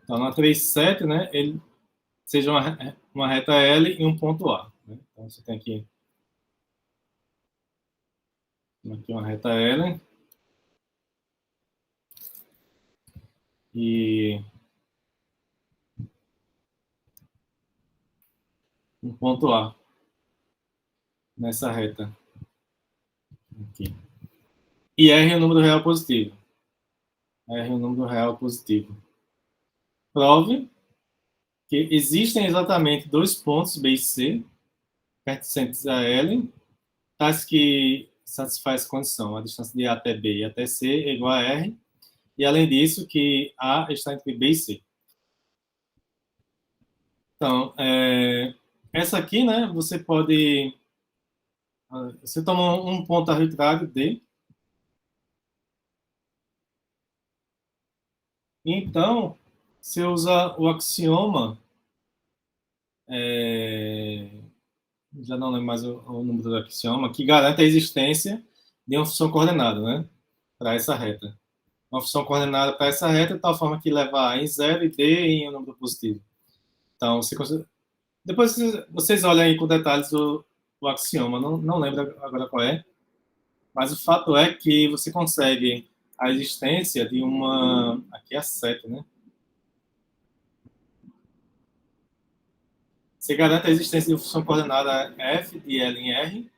Então, na 3, 7, né, ele seja uma reta L e um ponto A. Né? Então, você tem aqui uma reta L e um ponto A nessa reta aqui. E R é o número real positivo. R é o número real positivo. Prove que existem exatamente dois pontos B e C pertencentes a L, tais que satisfaz a condição. A distância de A até B e até C é igual a R. E, além disso, que A está entre B e C. Então, essa aqui, né, você pode... Você toma um ponto arbitrário D. Então, você usa o axioma... já não lembro mais o número do axioma, que garante a existência de uma função coordenada, né, para essa reta. Uma função coordenada para essa reta de tal forma que leva A em zero e D em um número positivo. Então, depois vocês olham aí com detalhes o axioma, não lembro agora qual é, mas o fato é que você consegue a existência de uma... Aqui é 7, né? Você garante a existência de uma função coordenada f de L em R,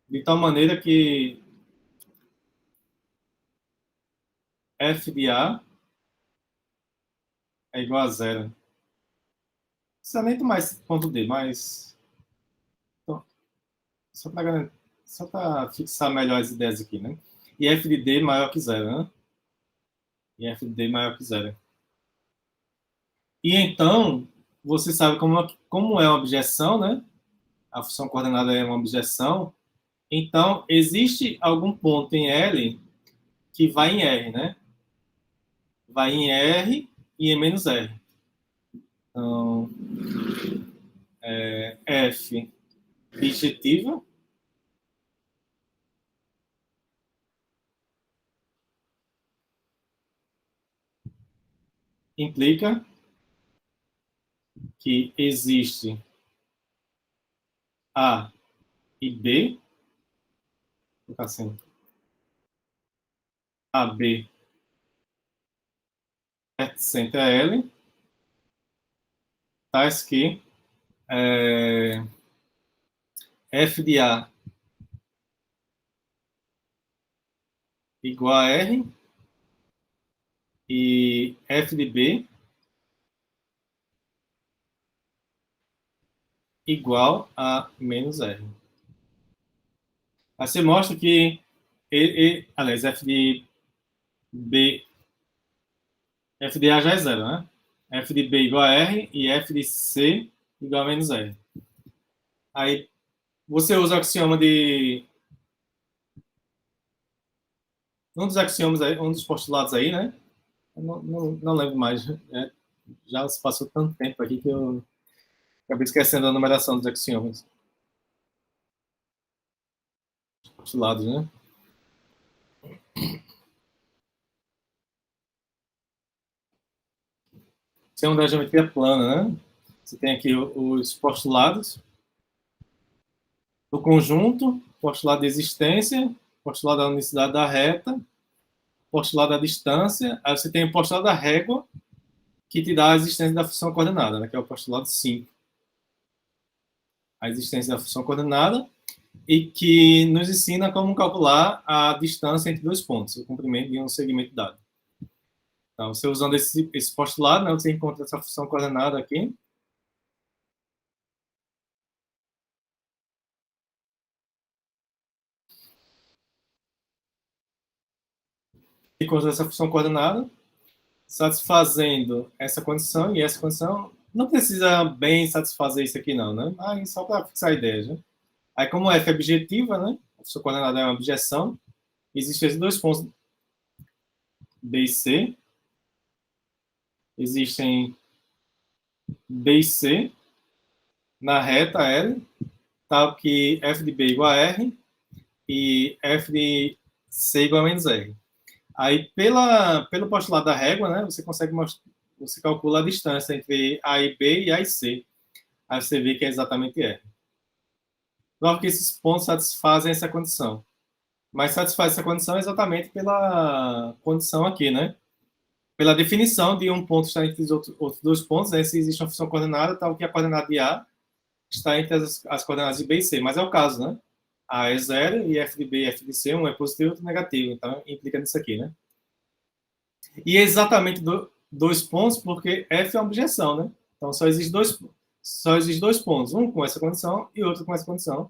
de tal maneira que f de A é igual a zero. Não precisa nem tomar esse ponto D, mas só para fixar melhor as ideias aqui, né? E f de D maior que zero, né? E f de D maior que zero. E então, você sabe como é uma objeção, né? A função coordenada é uma objeção. Então, existe algum ponto em L que vai em R, né? Vai em R e em menos R. Então, F bijetivo implica que existe A e B, assim, AB pertencente a L, tais que F de A igual a R e F de B igual a menos R. Aí você mostra que, aliás, F de A já é zero, né? F de B igual a R e F de C igual a menos R. Aí você usa o axioma de... Um dos axiomas aí, um dos postulados aí, né? Eu não lembro mais. Já se passou tanto tempo aqui que eu acabei esquecendo a numeração dos axiomas. Postulados, né? Isso é uma da geometria plana, né? Você tem aqui os postulados do conjunto, postulado de existência, postulado da unicidade da reta, postulado da distância, aí você tem o postulado da régua, que te dá a existência da função coordenada, né, que é o postulado 5. A existência da função coordenada e que nos ensina como calcular a distância entre dois pontos, o comprimento de um segmento dado. Então, você usando esse postulado, né, você encontra essa função coordenada aqui. Encontra essa função coordenada, satisfazendo essa condição e essa condição. Não precisa bem satisfazer isso aqui, não, né? Mas só para fixar a ideia, né? Aí, como f é objetiva, né? A função coordenada é uma objeção, existem esses dois pontos B e C. Existem B e C na reta L, tal que f de B igual a R e f de C igual a menos R. Aí, pelo postulado da régua, né, você calcula a distância entre A e B e A e C. Aí você vê que é exatamente R. Prova que esses pontos satisfazem essa condição. Mas satisfaz essa condição exatamente pela condição aqui, né? Pela definição de um ponto estar entre os outros dois pontos, né? Se existe uma função coordenada, tal que a coordenada de A está entre as coordenadas de B e C. Mas é o caso, né? A é zero e f de B e f de C, um é positivo e outro negativo. Então, implica nisso aqui, né? E é exatamente dois pontos, porque f é uma objeção, né? Então, só existe dois pontos, um com essa condição e outro com essa condição.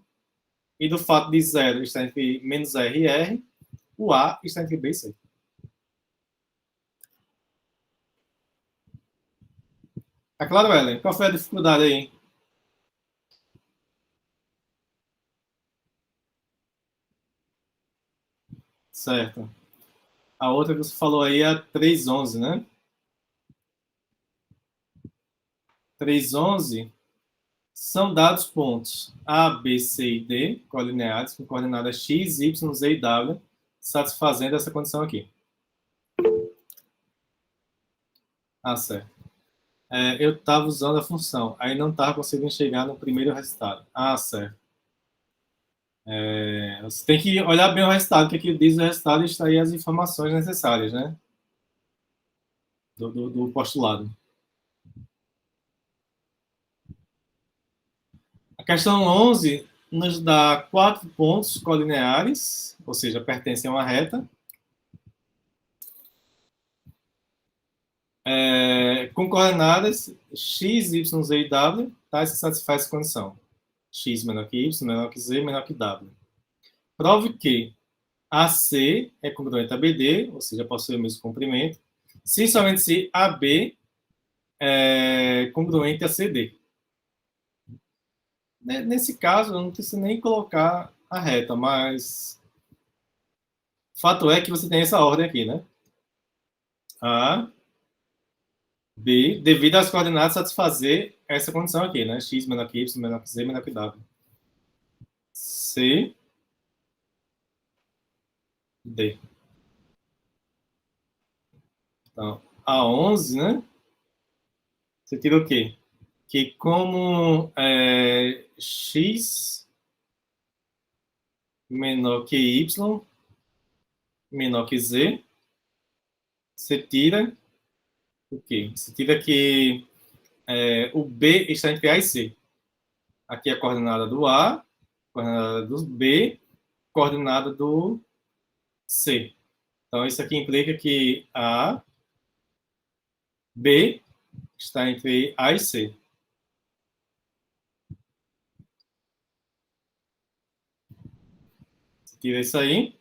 E do fato de zero estar entre menos R e R, o A está entre B e C. Tá claro, Ellen? Qual foi a dificuldade aí? Certo. A outra que você falou aí é a 311, né? 311 são dados pontos A, B, C e D, colineares, com coordenadas x, y, z e w, satisfazendo essa condição aqui. Ah, certo. Eu estava usando a função, aí não estava conseguindo chegar no primeiro resultado. Ah, certo. Você tem que olhar bem o resultado, que aqui diz o resultado e extrair as informações necessárias, né? Do postulado. A questão 11 nos dá quatro pontos colineares, ou seja, pertencem a uma reta, com coordenadas x, y, z e w, tais que satisfaz essa condição. X menor que y, menor que z, menor que w. Prove que AC é congruente a BD, ou seja, possui o mesmo comprimento, se somente se AB é congruente a CD. Nesse caso, eu não preciso nem colocar a reta, mas fato é que você tem essa ordem aqui, né? A, B, devido às coordenadas satisfazer essa condição aqui, né? X menor que Y, menor que Z, menor que W. C, D. Então, a 11, né? Você tira o quê? Que como X menor que Y, menor que Z, você tira o quê? Você tira que o B está entre A e C. Aqui é a coordenada do A, coordenada do B, coordenada do C. Então, isso aqui implica que A, B está entre A e C. Você tira isso aí.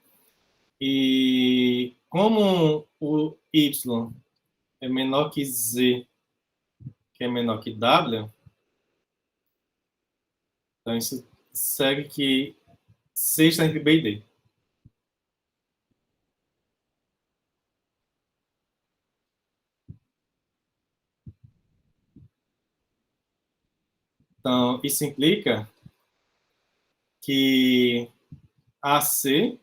E como o Y é menor que Z, que é menor que W, então isso segue que C está entre B e D. Então, isso implica que AC,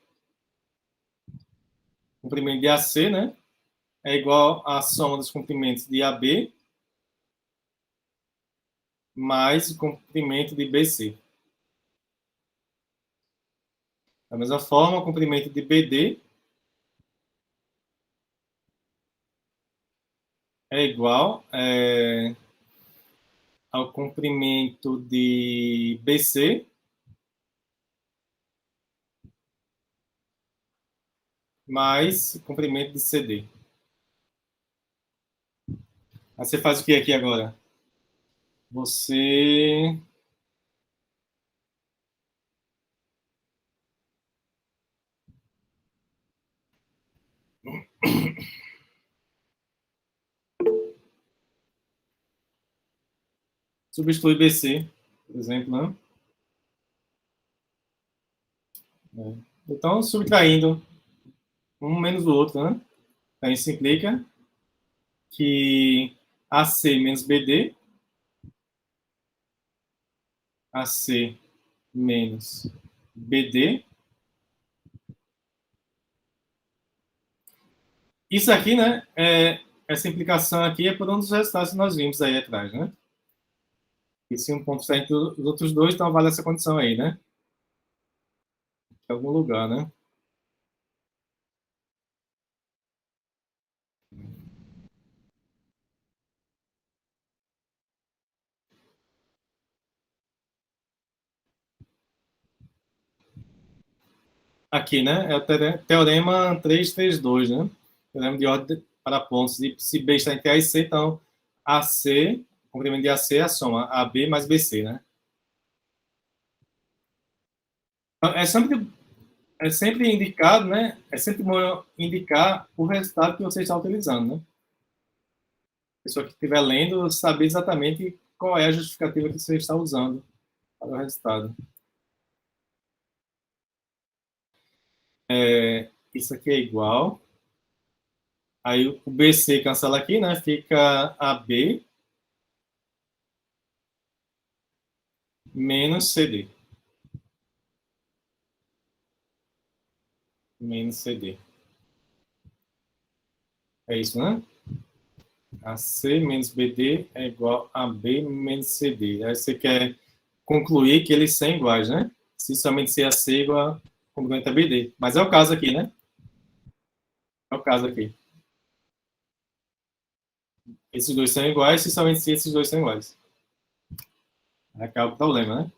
o comprimento de AC, né, é igual à soma dos comprimentos de AB mais o comprimento de BC. Da mesma forma, o comprimento de BD é igual ao comprimento de BC mais o comprimento de CD. Aí você faz o que aqui agora? Você substitui BC, por exemplo, né? Então, subtraindo um menos o outro, né? Então, isso implica que AC menos BD, AC menos BD, Isso aqui, né, essa implicação aqui é por um dos resultados que nós vimos aí atrás, né? E se um ponto está entre os outros dois, então vale essa condição aí, né? Em algum lugar, né? Aqui, né? É o teorema 332, né? Teorema de ordem para pontos. E se B está entre A e C, então AC, o comprimento de AC é a soma AB mais BC, né? Então, é sempre indicado, né? É sempre bom indicar o resultado que você está utilizando, né? A pessoa que estiver lendo saber exatamente qual é a justificativa que você está usando para o resultado. Isso aqui é igual. Aí o BC cancela aqui, né? Fica AB menos CD. Menos CD. É isso, né? AC menos BD é igual a B menos CD. Aí você quer concluir que eles são iguais, né? Se somente C a C igual a complemento a BD. Mas é o caso aqui, né? É o caso aqui. Esses dois são iguais, se somente se esses dois são iguais. Aí acaba o problema, né?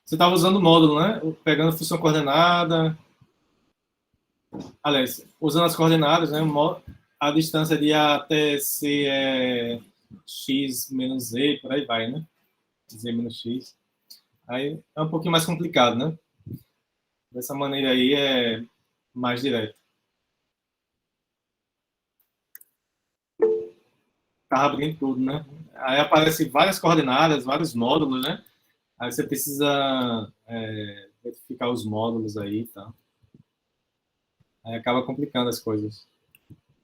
Você estava usando o módulo, né? Pegando função coordenada. Aliás, usando as coordenadas, né? A distância de A até C é x menos z, por aí vai, né? Z menos x. Aí é um pouquinho mais complicado, né? Dessa maneira aí é mais direto. Tá abrindo tudo, né? Aí aparece várias coordenadas, vários módulos, né? Aí você precisa verificar os módulos aí, tá? Aí acaba complicando as coisas.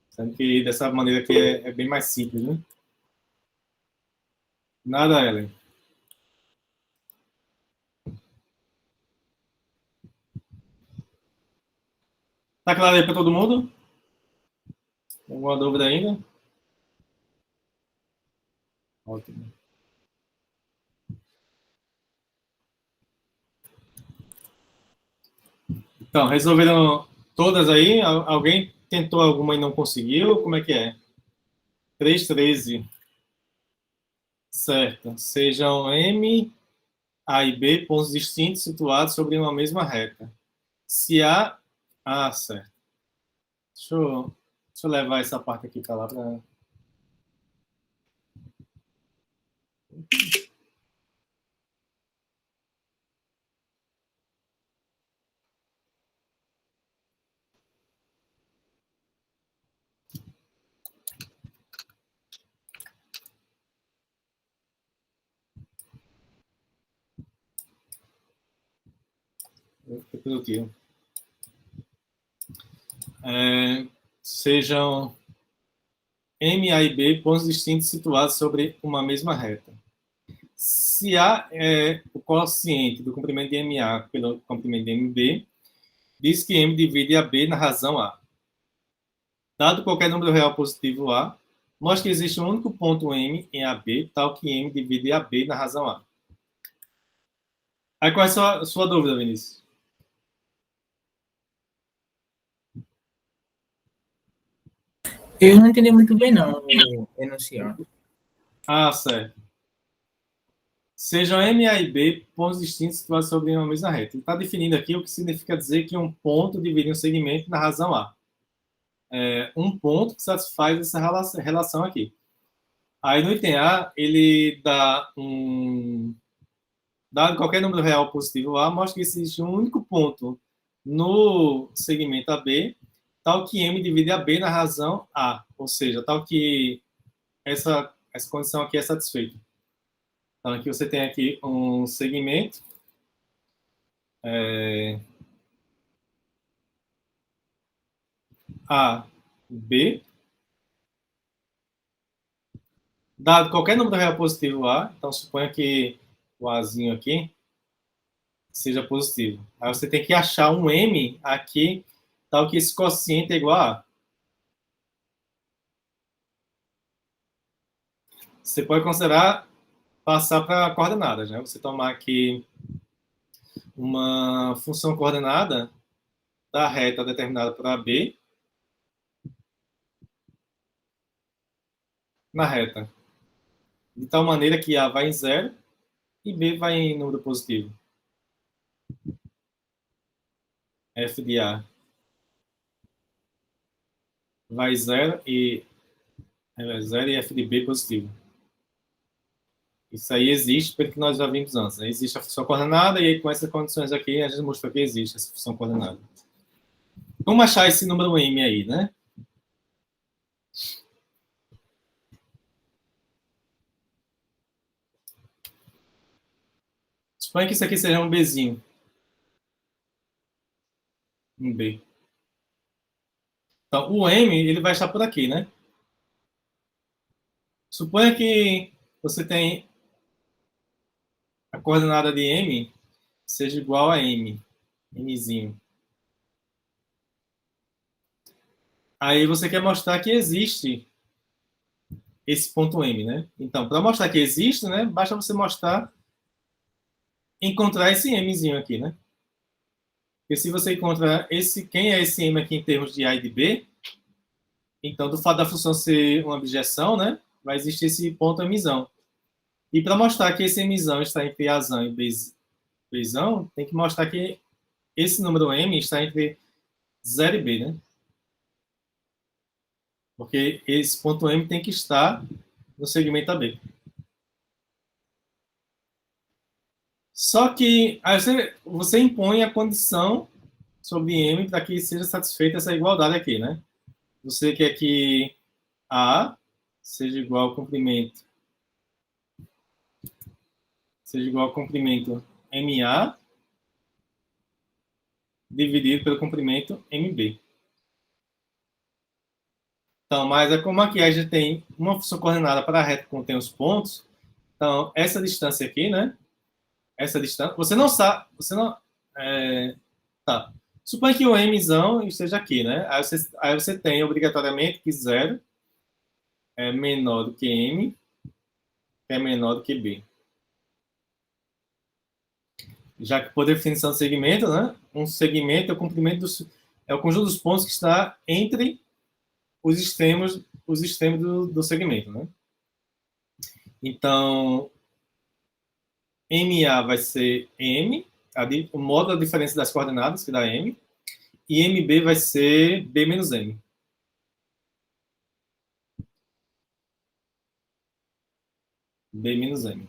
Sendo que dessa maneira aqui é bem mais simples, né? Nada, Ellen. Tá claro aí para todo mundo? Alguma dúvida ainda? Ótimo. Então, resolveram todas aí? Alguém tentou alguma e não conseguiu? Como é que é? 313. Certo. Sejam M, A e B pontos distintos situados sobre uma mesma reta. Se A. Ah, certo. Deixa eu levar essa parte aqui para lá para. Produtivo. Sejam M, A e B pontos distintos situados sobre uma mesma reta. Se A é o quociente do comprimento de MA pelo comprimento de MB, diz que M divide AB na razão A. Dado qualquer número real positivo A, mostra que existe um único ponto M em AB, tal que M divide AB na razão A. Aí qual é a sua dúvida, Vinícius? Eu não entendi muito bem, não, o enunciado. Ah, certo. Sejam M, A e B pontos distintos situados sobre uma mesma reta. Ele está definindo aqui o que significa dizer que um ponto divide um segmento na razão A. Um ponto que satisfaz essa relação aqui. Aí no item A, ele dá dado qualquer número real positivo A, mostra que existe um único ponto no segmento AB, tal que M divide AB na razão A, ou seja, tal que essa condição aqui é satisfeita. Então aqui você tem aqui um segmento A, B, dado qualquer número real positivo A, então suponha que o Azinho aqui seja positivo. Aí você tem que achar um m aqui, tal que esse quociente é igual a. Você pode considerar passar para coordenadas, né? Você tomar aqui uma função coordenada da reta determinada por AB na reta, de tal maneira que A vai em zero e B vai em número positivo. F de A vai zero e F de B positivo. Isso aí existe pelo que nós já vimos antes. Né? Existe a função coordenada e aí com essas condições aqui a gente mostrou que existe essa função coordenada. Vamos achar esse número m aí, né? Suponha que isso aqui seja um Bzinho. Um B. Então, o M, ele vai estar por aqui, né? Suponha que você tem a coordenada de M seja igual a M. Mzinho. Aí você quer mostrar que existe esse ponto M, né? Então, para mostrar que existe, né, basta você mostrar, encontrar esse Mzinho aqui, né? Porque se você encontra quem é esse M aqui em termos de A e de B, então, do fato da função ser uma objeção, né, vai existir esse ponto Mzão. E para mostrar que esse Mzão está entre Azão e Bzão, tem que mostrar que esse número M está entre 0 e B, né? Porque esse ponto M tem que estar no segmento AB. Só que aí você impõe a condição sobre M para que seja satisfeita essa igualdade aqui, né? Você quer que A seja igual ao comprimento MA dividido pelo comprimento MB. Então, mas é como aqui a gente tem uma função coordenada para a reta que contém os pontos, então essa distância aqui, né? Essa distância, você não sabe, tá. Suponha que o mzão esteja aqui, né? Aí você tem obrigatoriamente que 0 é menor do que m, que é menor do que b. Já que por definição de segmento, né? Um segmento é o comprimento é o conjunto dos pontos que está entre os extremos do segmento, né? Então, MA vai ser M, o modo da diferença das coordenadas, que dá M, e MB vai ser B menos M. B menos M.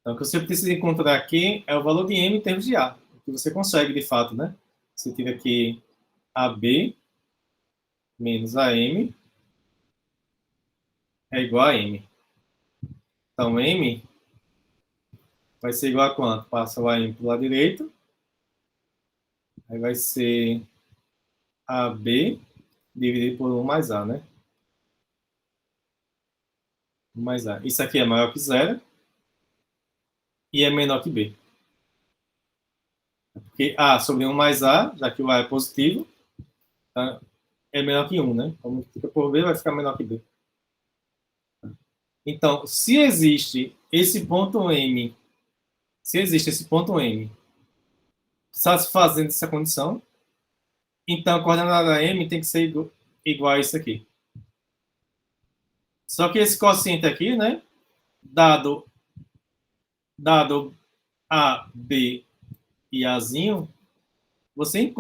Então, o que você precisa encontrar aqui é o valor de M em termos de A, que você consegue, de fato, né? Você tira aqui AB menos AM é igual a M. Então, M vai ser igual a quanto? Passa o AM para o lado direito. Aí vai ser AB dividido por 1 mais A, né? 1 mais A. Isso aqui é maior que zero e é menor que B. Porque A sobre 1 mais A, já que o A é positivo, tá? É menor que 1, né? Como fica por B, vai ficar menor que B. Então, se existe esse ponto M satisfazendo essa condição, então a coordenada M tem que ser igual a isso aqui. Só que esse quociente aqui, né, dado A, B e Azinho, você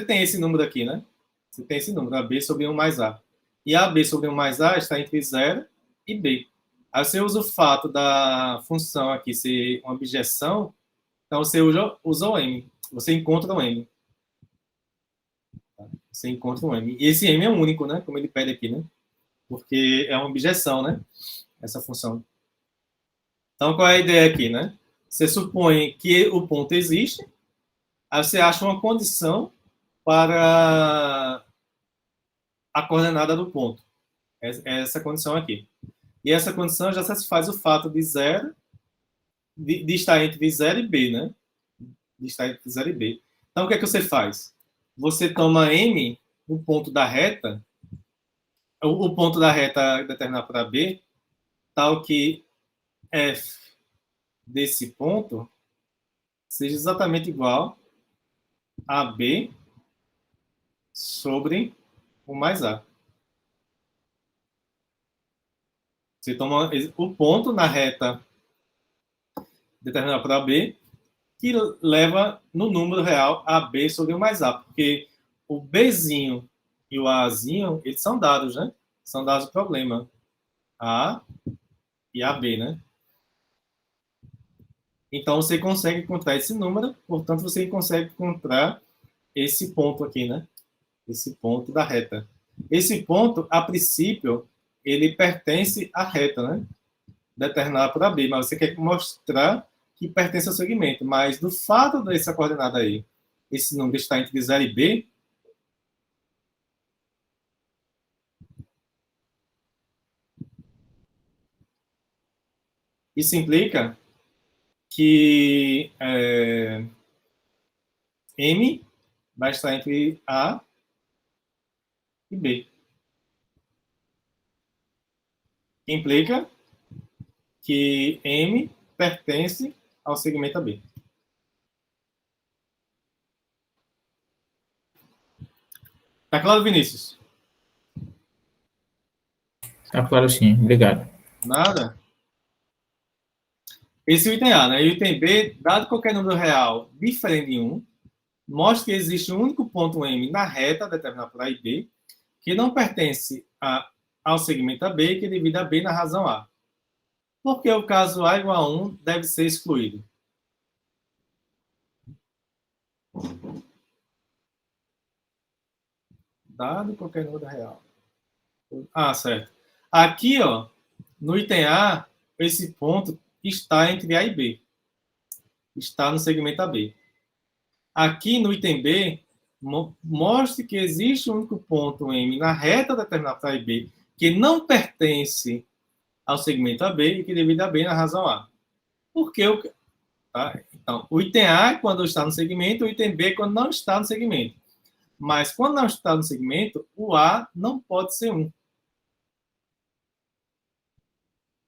tem esse número aqui, né? Você tem esse número, AB sobre 1 mais A. E AB sobre 1 mais A está entre 0 e B. Aí você usa o fato da função aqui ser uma objeção, então você usa o M. Você encontra o M. Você encontra o M. E esse M é único, né? Como ele pede aqui, né? Porque é uma objeção, né? Essa função. Então, qual é a ideia aqui, né? Você supõe que o ponto existe, aí você acha uma condição para a coordenada do ponto. É essa condição aqui. E essa condição já satisfaz o fato de 0 de estar entre 0 e B, né? De estar entre 0 e B. Então, o que é que você faz? Você toma M, o ponto da reta, o ponto da reta determinado para B, tal que F desse ponto seja exatamente igual a B sobre o mais A. Você toma o ponto na reta determinado para B, que leva no número real AB sobre o mais A, porque o Bzinho e o Azinho, eles são dados, né? São dados do problema. A e AB, né? Então, você consegue encontrar esse número, portanto, você consegue encontrar esse ponto aqui, né? Esse ponto da reta. Esse ponto, a princípio, ele pertence à reta, né? Determinada por AB, mas você quer mostrar que pertence ao segmento. Mas do fato dessa coordenada aí, esse número está entre 0 e B, isso implica que M vai estar entre A e B. Implica que M pertence ao segmento AB. Tá claro, Vinícius? Tá claro, sim. Obrigado. Nada? Esse é o item A, né? E o item B, dado qualquer número real diferente de 1, mostra que existe um único ponto M na reta determinada por A e B, que não pertence ao segmento AB e que divide a B na razão A. Porque o caso A igual a 1 deve ser excluído. Dado qualquer número real. Ah, certo. Aqui, ó, no item A, esse ponto está entre A e B. Está no segmento AB. Aqui no item B, mostre que existe um único ponto M na reta determinada para A e B que não pertence ao segmento AB e que divide a B na razão A. Por que o... Tá? Então, o item A é quando está no segmento, o item B é quando não está no segmento. Mas quando não está no segmento, o A não pode ser 1.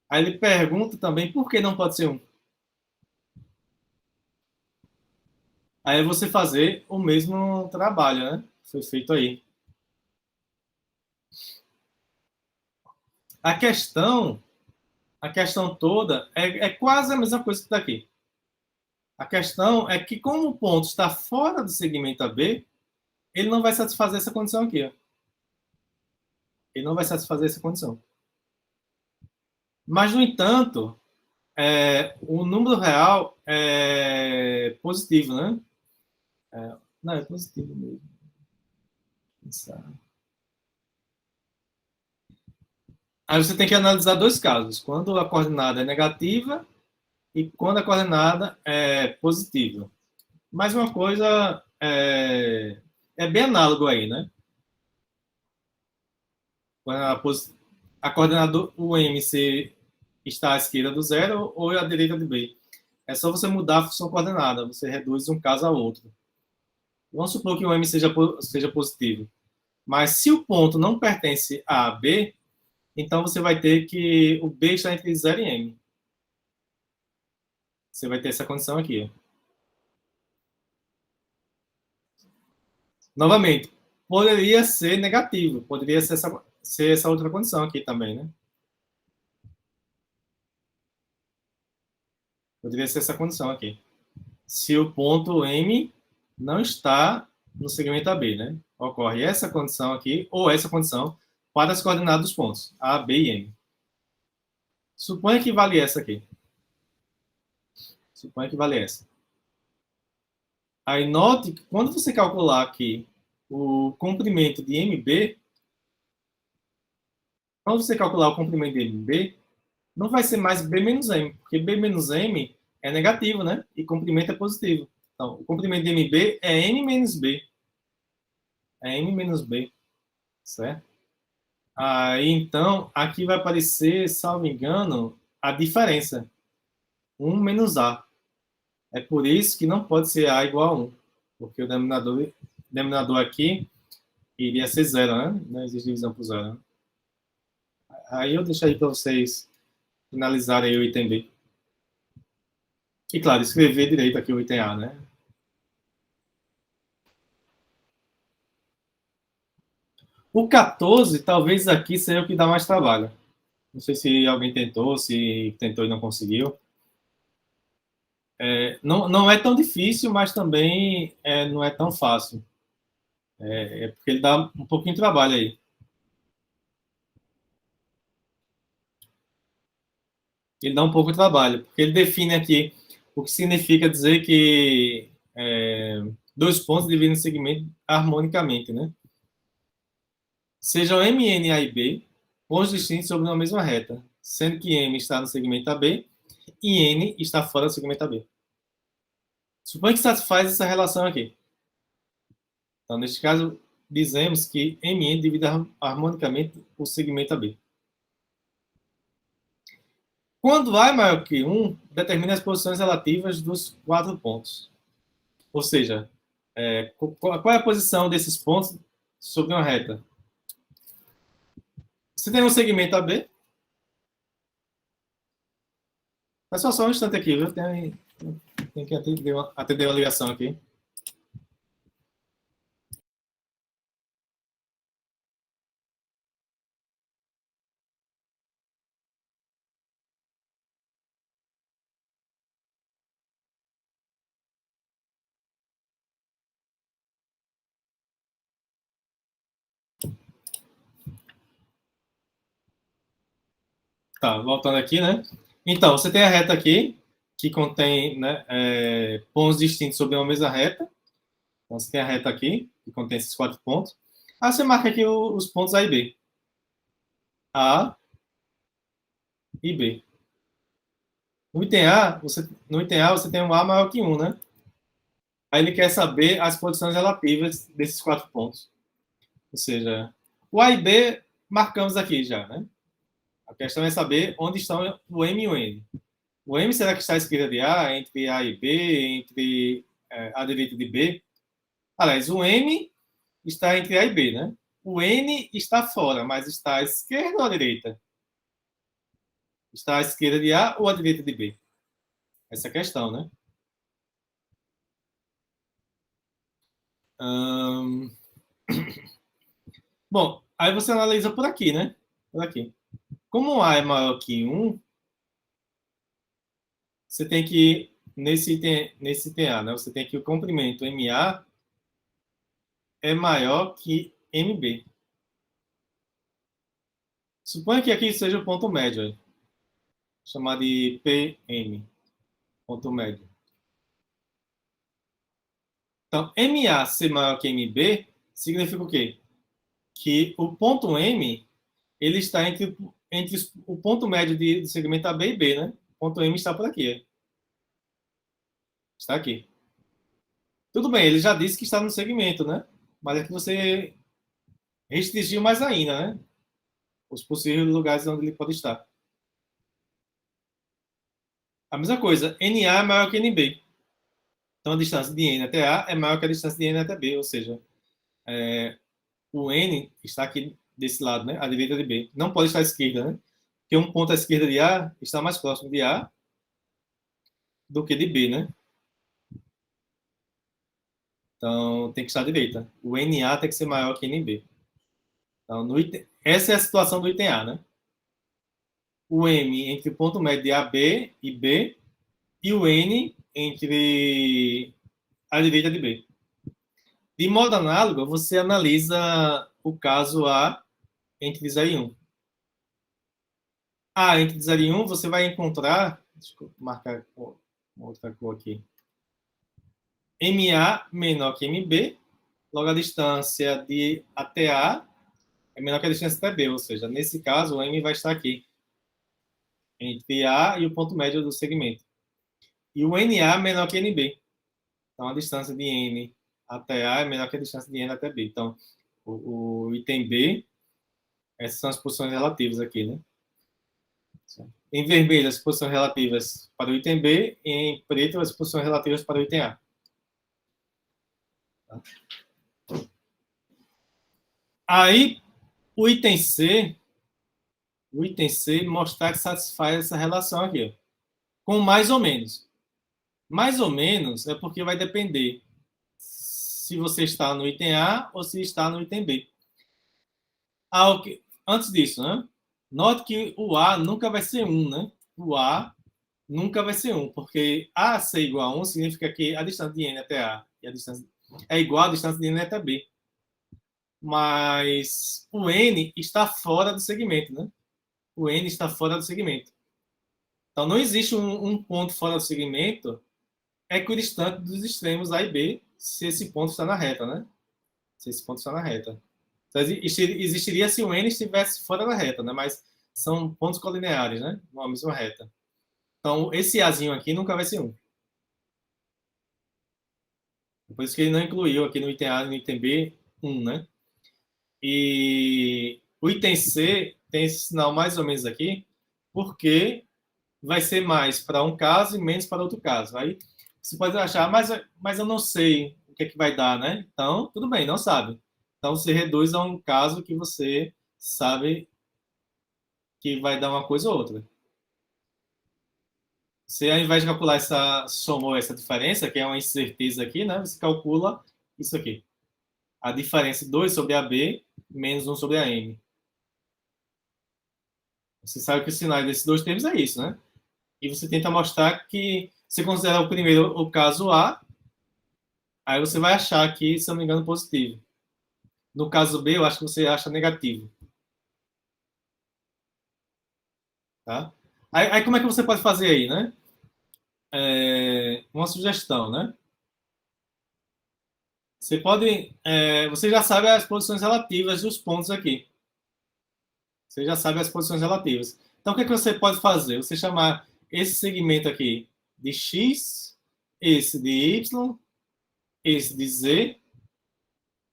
Aí ele pergunta também por que não pode ser 1. Aí é você fazer o mesmo trabalho, né? Foi feito aí. A questão, a questão toda é quase a mesma coisa que está aqui. A questão é que como o ponto está fora do segmento AB, ele não vai satisfazer essa condição aqui. Ó. Ele não vai satisfazer essa condição. Mas, no entanto, o número real é positivo, né? Não, é positivo mesmo. Pensar. Aí você tem que analisar dois casos. Quando a coordenada é negativa e quando a coordenada é positiva. Mas uma coisa é bem análogo aí, né? A coordenada do MC está à esquerda do zero ou à direita do B. É só você mudar a função coordenada, você reduz um caso ao outro. Vamos supor que o M seja positivo. Mas se o ponto não pertence a B, então você vai ter que o B está entre 0 e M. Você vai ter essa condição aqui. Novamente, poderia ser negativo, poderia ser essa outra condição aqui também, né? Poderia ser essa condição aqui. Se o ponto M não está no segmento AB, né? Ocorre essa condição aqui, ou essa condição, para as coordenadas dos pontos, A, B e M. Suponha que vale essa aqui. Suponha que vale essa. Aí note que quando você calcular aqui o comprimento de MB, quando você calcular o comprimento de MB, não vai ser mais B menos M, porque B menos M é negativo, né? E comprimento é positivo. Então, o comprimento de MB é M menos B. É M menos B, certo? Aí, então, aqui vai aparecer, salvo engano, a diferença. 1 menos A. É por isso que não pode ser A igual a 1, porque o denominador aqui iria ser zero, né? Não existe divisão por zero. Né? Aí eu deixo aí para vocês finalizarem o item B. E, claro, escrever direito aqui o item A, né? O 14, talvez aqui seja o que dá mais trabalho. Não sei se alguém tentou, se tentou e não conseguiu. Não é tão difícil, mas também não é tão fácil. É porque ele dá um pouquinho de trabalho aí. Ele dá um pouco de trabalho, porque ele define aqui o que significa dizer que dois pontos dividem o segmento harmonicamente, né? Sejam M, N, A e B pontos distintos sobre uma mesma reta, sendo que M está no segmento AB e N está fora do segmento AB. Suponha que satisfaz essa relação aqui. Então, neste caso, dizemos que MN divide harmonicamente o segmento AB. Quando A é maior que 1, determina as posições relativas dos quatro pontos. Ou seja, qual é a posição desses pontos sobre uma reta? Se tem um segmento AB, é só um instante aqui, viu? Tem que atender uma ligação aqui. Tá, voltando aqui, né? Então, você tem a reta aqui, que contém, né, pontos distintos sobre uma mesma reta. Então, você tem a reta aqui, que contém esses quatro pontos. Aí você marca aqui os pontos A e B. A e B. No item A, você tem um A maior que 1, né? Aí ele quer saber as posições relativas desses quatro pontos. Ou seja, o A e B marcamos aqui já, né? A questão é saber onde estão o M e o N. O M será que está à esquerda de A, entre A e B, entre A direita de B? Aliás, o M está entre A e B, né? O N está fora, mas está à esquerda ou à direita? Está à esquerda de A ou à direita de B? Essa é a questão, né? Hum... Bom, aí você analisa por aqui, né? Por aqui. Como A é maior que 1, você tem que, nesse item A, né? Você tem que o comprimento MA é maior que MB. Suponha que aqui seja o ponto médio, aí, chamar de PM, ponto médio. Então, MA ser maior que MB significa o quê? Que o ponto M ele está entre o ponto médio do segmento AB e B, né? O ponto M está por aqui. Está aqui. Tudo bem, ele já disse que está no segmento, né? Mas é que você restringiu mais ainda, né? Os possíveis lugares onde ele pode estar. A mesma coisa, NA é maior que NB. Então, a distância de N até A é maior que a distância de N até B, ou seja, o N está aqui desse lado, né? À direita de B. Não pode estar à esquerda, né? Porque um ponto à esquerda de A está mais próximo de A do que de B, né? Então, tem que estar à direita. O NA tem que ser maior que NB. Então, essa é a situação do item A, né? O M entre o ponto médio de AB e B e o N entre a direita de B. De modo análogo, você analisa o caso A entre 0 e 1. A entre 0 e 1, você vai encontrar, deixa eu marcar com outra cor aqui, MA menor que MB, logo a distância de até A é menor que a distância até B, ou seja, nesse caso, o M vai estar aqui, entre A e o ponto médio do segmento. E o NA é menor que NB. Então, a distância de N até A é menor que a distância de N até B. Então, o item B, essas são as posições relativas aqui, né? Em vermelho, as posições relativas para o item B, e em preto, as posições relativas para o item A. Aí, o item C mostrar que satisfaz essa relação aqui, ó, com mais ou menos. Mais ou menos é porque vai depender se você está no item A ou se está no item B. Antes disso, né? Note que o A nunca vai ser 1, né? O A nunca vai ser 1, porque A ser igual a 1 significa que a distância de N até A e a distância é igual à distância de N até B. Mas o N está fora do segmento, né? O N está fora do segmento. Então, não existe um ponto fora do segmento equidistante dos extremos A e B se esse ponto está na reta, né? Se esse ponto está na reta. Então, existiria se o N estivesse fora da reta, né? Mas são pontos colineares, né? Numa mesma reta. Então, esse Azinho aqui nunca vai ser 1. Por isso que ele não incluiu aqui no item A e no item B 1, né? E o item C tem esse sinal mais ou menos aqui, porque vai ser mais para um caso e menos para outro caso. Aí você pode achar, mas eu não sei o que é que vai dar, né? Então, tudo bem, não sabe. Então, você reduz a um caso que você sabe que vai dar uma coisa ou outra. Você, ao invés de calcular essa soma ou essa diferença, que é uma incerteza aqui, né? Você calcula isso aqui. A diferença 2 sobre AB menos 1 sobre AM. Você sabe que o sinal desses dois termos é isso, né? E você tenta mostrar que você considera o primeiro o caso A, aí você vai achar aqui, se eu não me engano, positivo. No caso B, eu acho que você acha negativo. Tá? Aí como é que você pode fazer aí, né? Uma sugestão, né? Você pode. Você já sabe as posições relativas dos pontos aqui. Você já sabe as posições relativas. Então, o que é que você pode fazer? Você chamar esse segmento aqui de X, esse de Y, esse de Z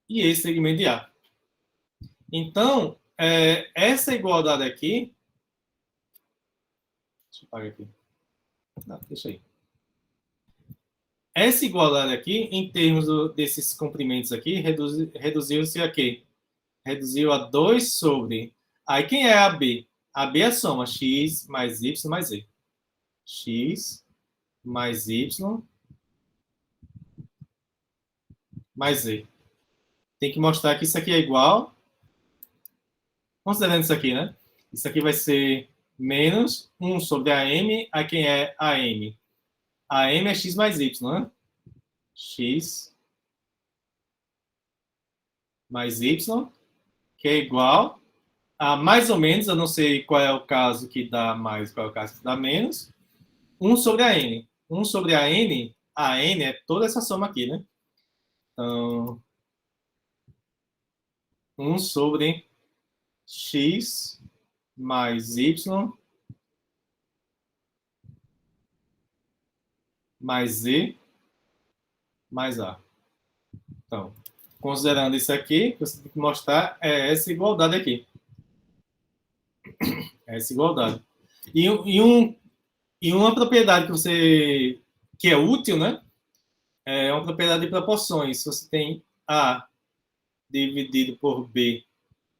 e esse segmento de A. Então, essa igualdade aqui. Deixa eu apagar aqui. Não, deixa aí. Essa igualdade aqui, em termos desses comprimentos aqui, reduziu-se a quê? Reduziu a 2 sobre. Aí, quem é a B? A B é a soma x mais y mais z. X mais y mais z. Tem que mostrar que isso aqui é igual. Considerando isso aqui, né? Isso aqui vai ser menos 1 sobre a m. A quem é a m? A m é x mais y, né? X mais y, que é igual a mais ou menos, eu não sei qual é o caso que dá mais, qual é o caso que dá menos, 1 sobre a n. 1 sobre a n é toda essa soma aqui, né? Então, 1 sobre x mais y mais z mais a. Então, considerando isso aqui, você tem que mostrar essa igualdade aqui. Essa igualdade. E uma propriedade que é útil, né? É uma propriedade de proporções. Se você tem A dividido por B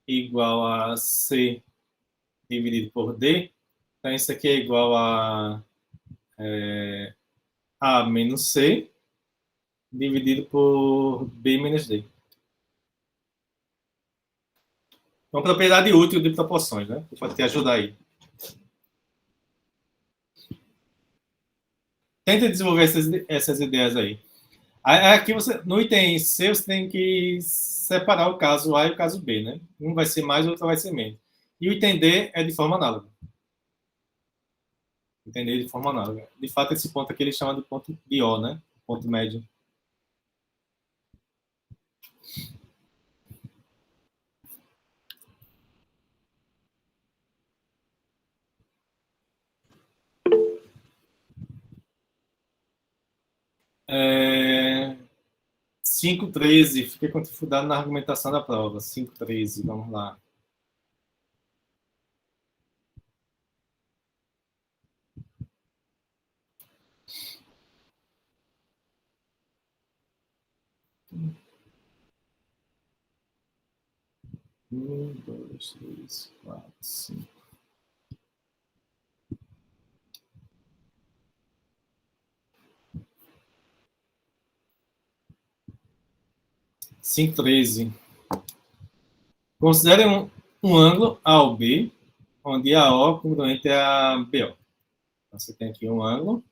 igual a C dividido por D, então isso aqui é igual A menos C dividido por B menos D. É uma propriedade útil de proporções, né? Pode te ajudar aí. Tenta desenvolver essas ideias aí. Aqui no item C, você tem que separar o caso A e o caso B, né? Um vai ser mais, o outro vai ser menos. E o item D é de forma análoga. Entender de forma análoga. De fato, esse ponto aqui ele chama de ponto de O, né? Ponto médio. É... 5,13. Fiquei com dificuldade na argumentação da prova. 5,13. Vamos lá. Um, dois, três, quatro, cinco. Cinco, 13. Considere um ângulo AOB, onde a O congruente é a BO. Você tem aqui um ângulo.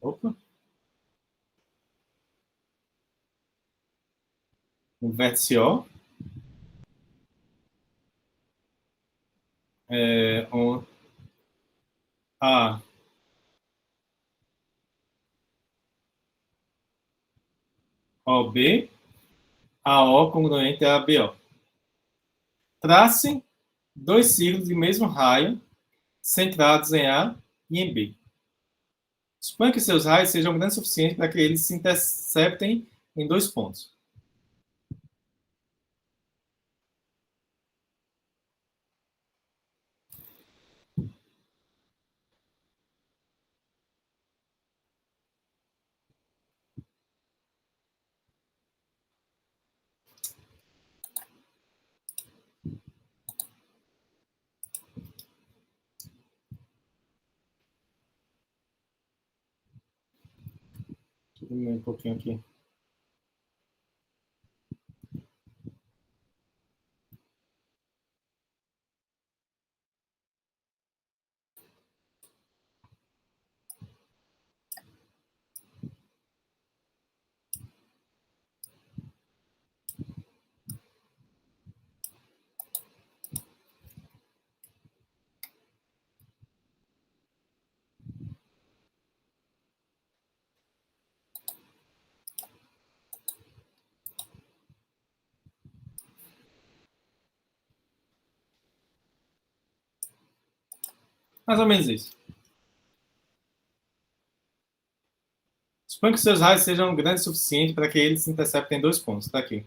Opa. Um vértice O. A OB, a O congruente é a BO. Trace dois círculos de mesmo raio, centrados em A e em B. Suponha que seus raios sejam grandes o suficiente para que eles se interceptem em dois pontos. Deixa eu diminuir um pouquinho aqui. Mais ou menos isso. Suponha que seus raios sejam grandes o suficiente para que eles se interceptem em dois pontos. Está aqui.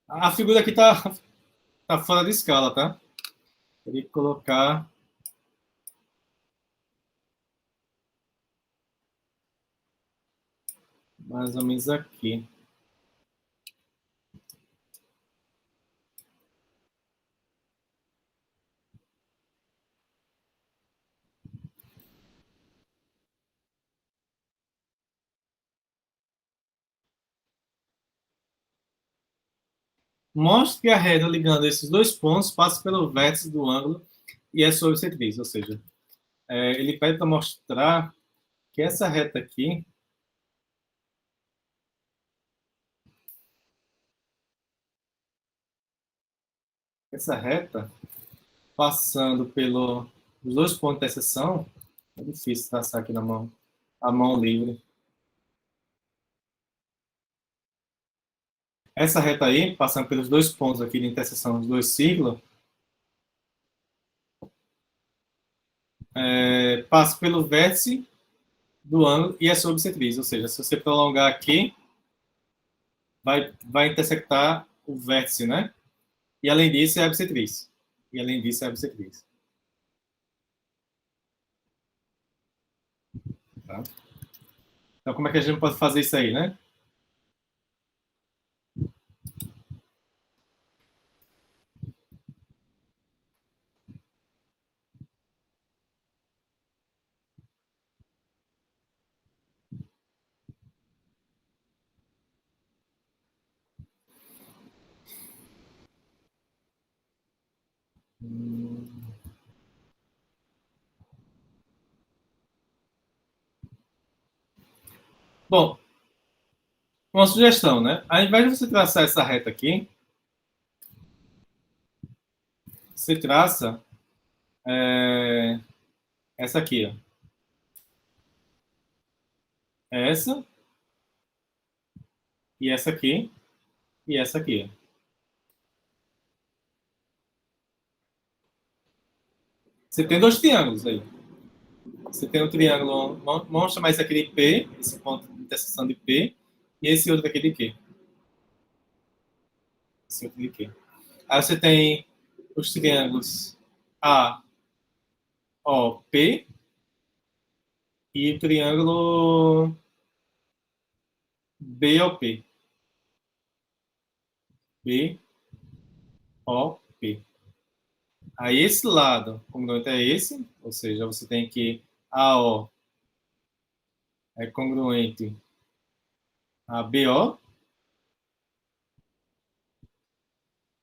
A figura aqui tá fora de escala, tá? Teria que colocar mais ou menos aqui. Mostre que a reta ligando esses dois pontos passa pelo vértice do ângulo e é sobre citriz. Ou seja, ele pede para mostrar que essa reta aqui, essa reta, passando pelos dois pontos de interseção, é difícil traçar aqui na mão, a mão livre. Essa reta aí, passando pelos dois pontos aqui de interseção dos dois círculos, passa pelo vértice do ângulo e é sobre citriz. Ou seja, se você prolongar aqui, vai intersectar o vértice, né? E além disso, é a bissetriz. E além disso, é a bissetriz. Tá? Então, como é que a gente pode fazer isso aí, né? Bom, uma sugestão, né? Ao invés de você traçar essa reta aqui, você traça essa aqui, ó. Essa, e essa aqui, e essa aqui. Ó. Você tem dois triângulos aí. Você tem um triângulo, vamos chamar esse aqui de P, esse ponto de interseção de P, e esse outro aqui de Q. Esse outro de Q. Aí você tem os triângulos A, O, P, e o triângulo BOP. BOP. Aí esse lado congruente é esse, ou seja, você tem que AO é congruente a BO.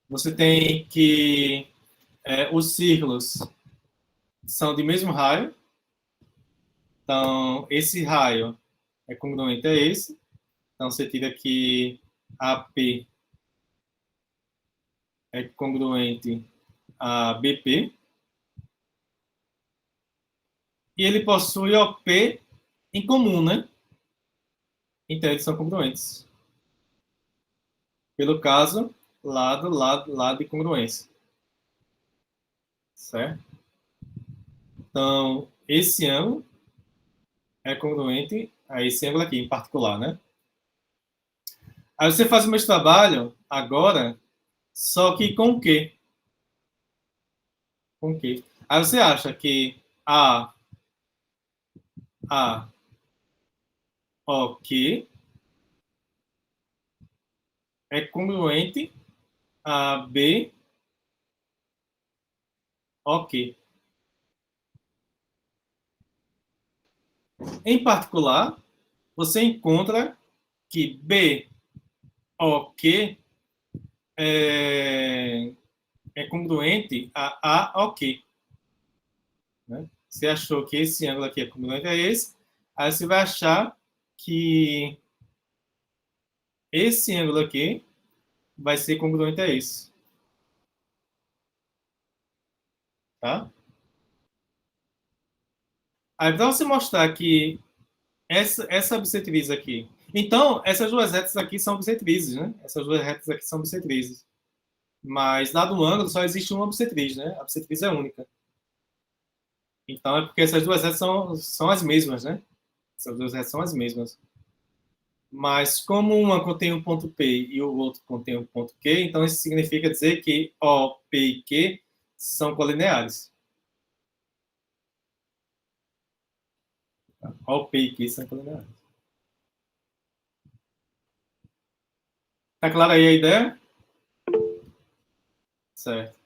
Você tem que os círculos são de mesmo raio. Então, esse raio é congruente a esse. Então, você tira que AP é congruente a BP. E ele possui OP em comum, né? Então, eles são congruentes. Pelo caso, lado, lado, lado de congruência. Certo? Então, esse ângulo é congruente a esse ângulo aqui, em particular, né? Aí você faz o mesmo trabalho agora, só que com o quê? Com o quê? Aí você acha que OK é congruente a OK. Em particular, você encontra que BOQ é congruente a AOQ. Né? Você achou que esse ângulo aqui é congruente a esse, aí você vai achar que esse ângulo aqui vai ser congruente a esse. Tá? Aí, para você mostrar que essa bissetriz aqui... Então, essas duas retas aqui são bissetrizes, né? Essas duas retas aqui são bissetrizes. Mas, dado um ângulo, só existe uma bissetriz, né? A bissetriz é única. Então, é porque essas duas retas são as mesmas, né? Essas duas retas são as mesmas. Mas, como uma contém um ponto P e o outro contém um ponto Q, então isso significa dizer que O, P e Q são colineares. O, P e Q são colineares. Tá clara aí a ideia? Certo.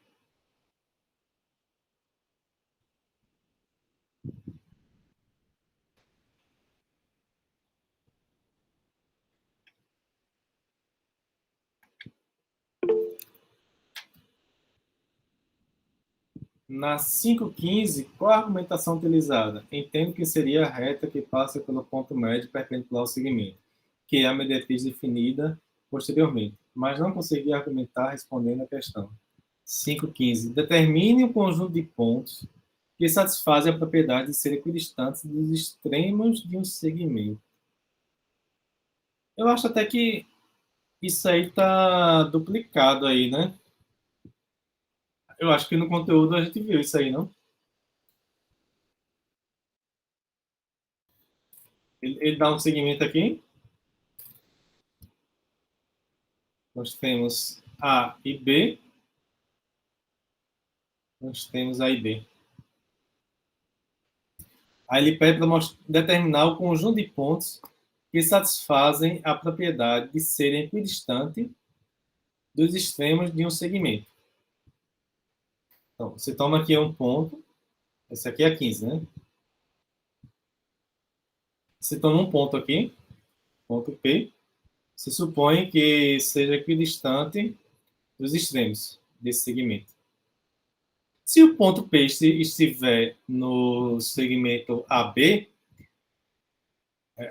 Na 515, qual a argumentação utilizada? Entendo que seria a reta que passa pelo ponto médio perpendicular ao segmento, que é a mediatriz definida posteriormente, mas não consegui argumentar respondendo a questão. 515. Determine um conjunto de pontos que satisfazem a propriedade de serem equidistantes dos extremos de um segmento. Eu acho até que isso aí está duplicado aí, né? Eu acho que no conteúdo a gente viu isso aí, não? Ele dá um segmento aqui. Nós temos A e B. Nós temos A e B. Aí ele pede para determinar o conjunto de pontos que satisfazem a propriedade de serem equidistantes dos extremos de um segmento. Então, você toma aqui um ponto. Esse aqui é 15, né? Você toma um ponto aqui, ponto P. Se supõe que seja equidistante dos extremos desse segmento. Se o ponto P estiver no segmento AB,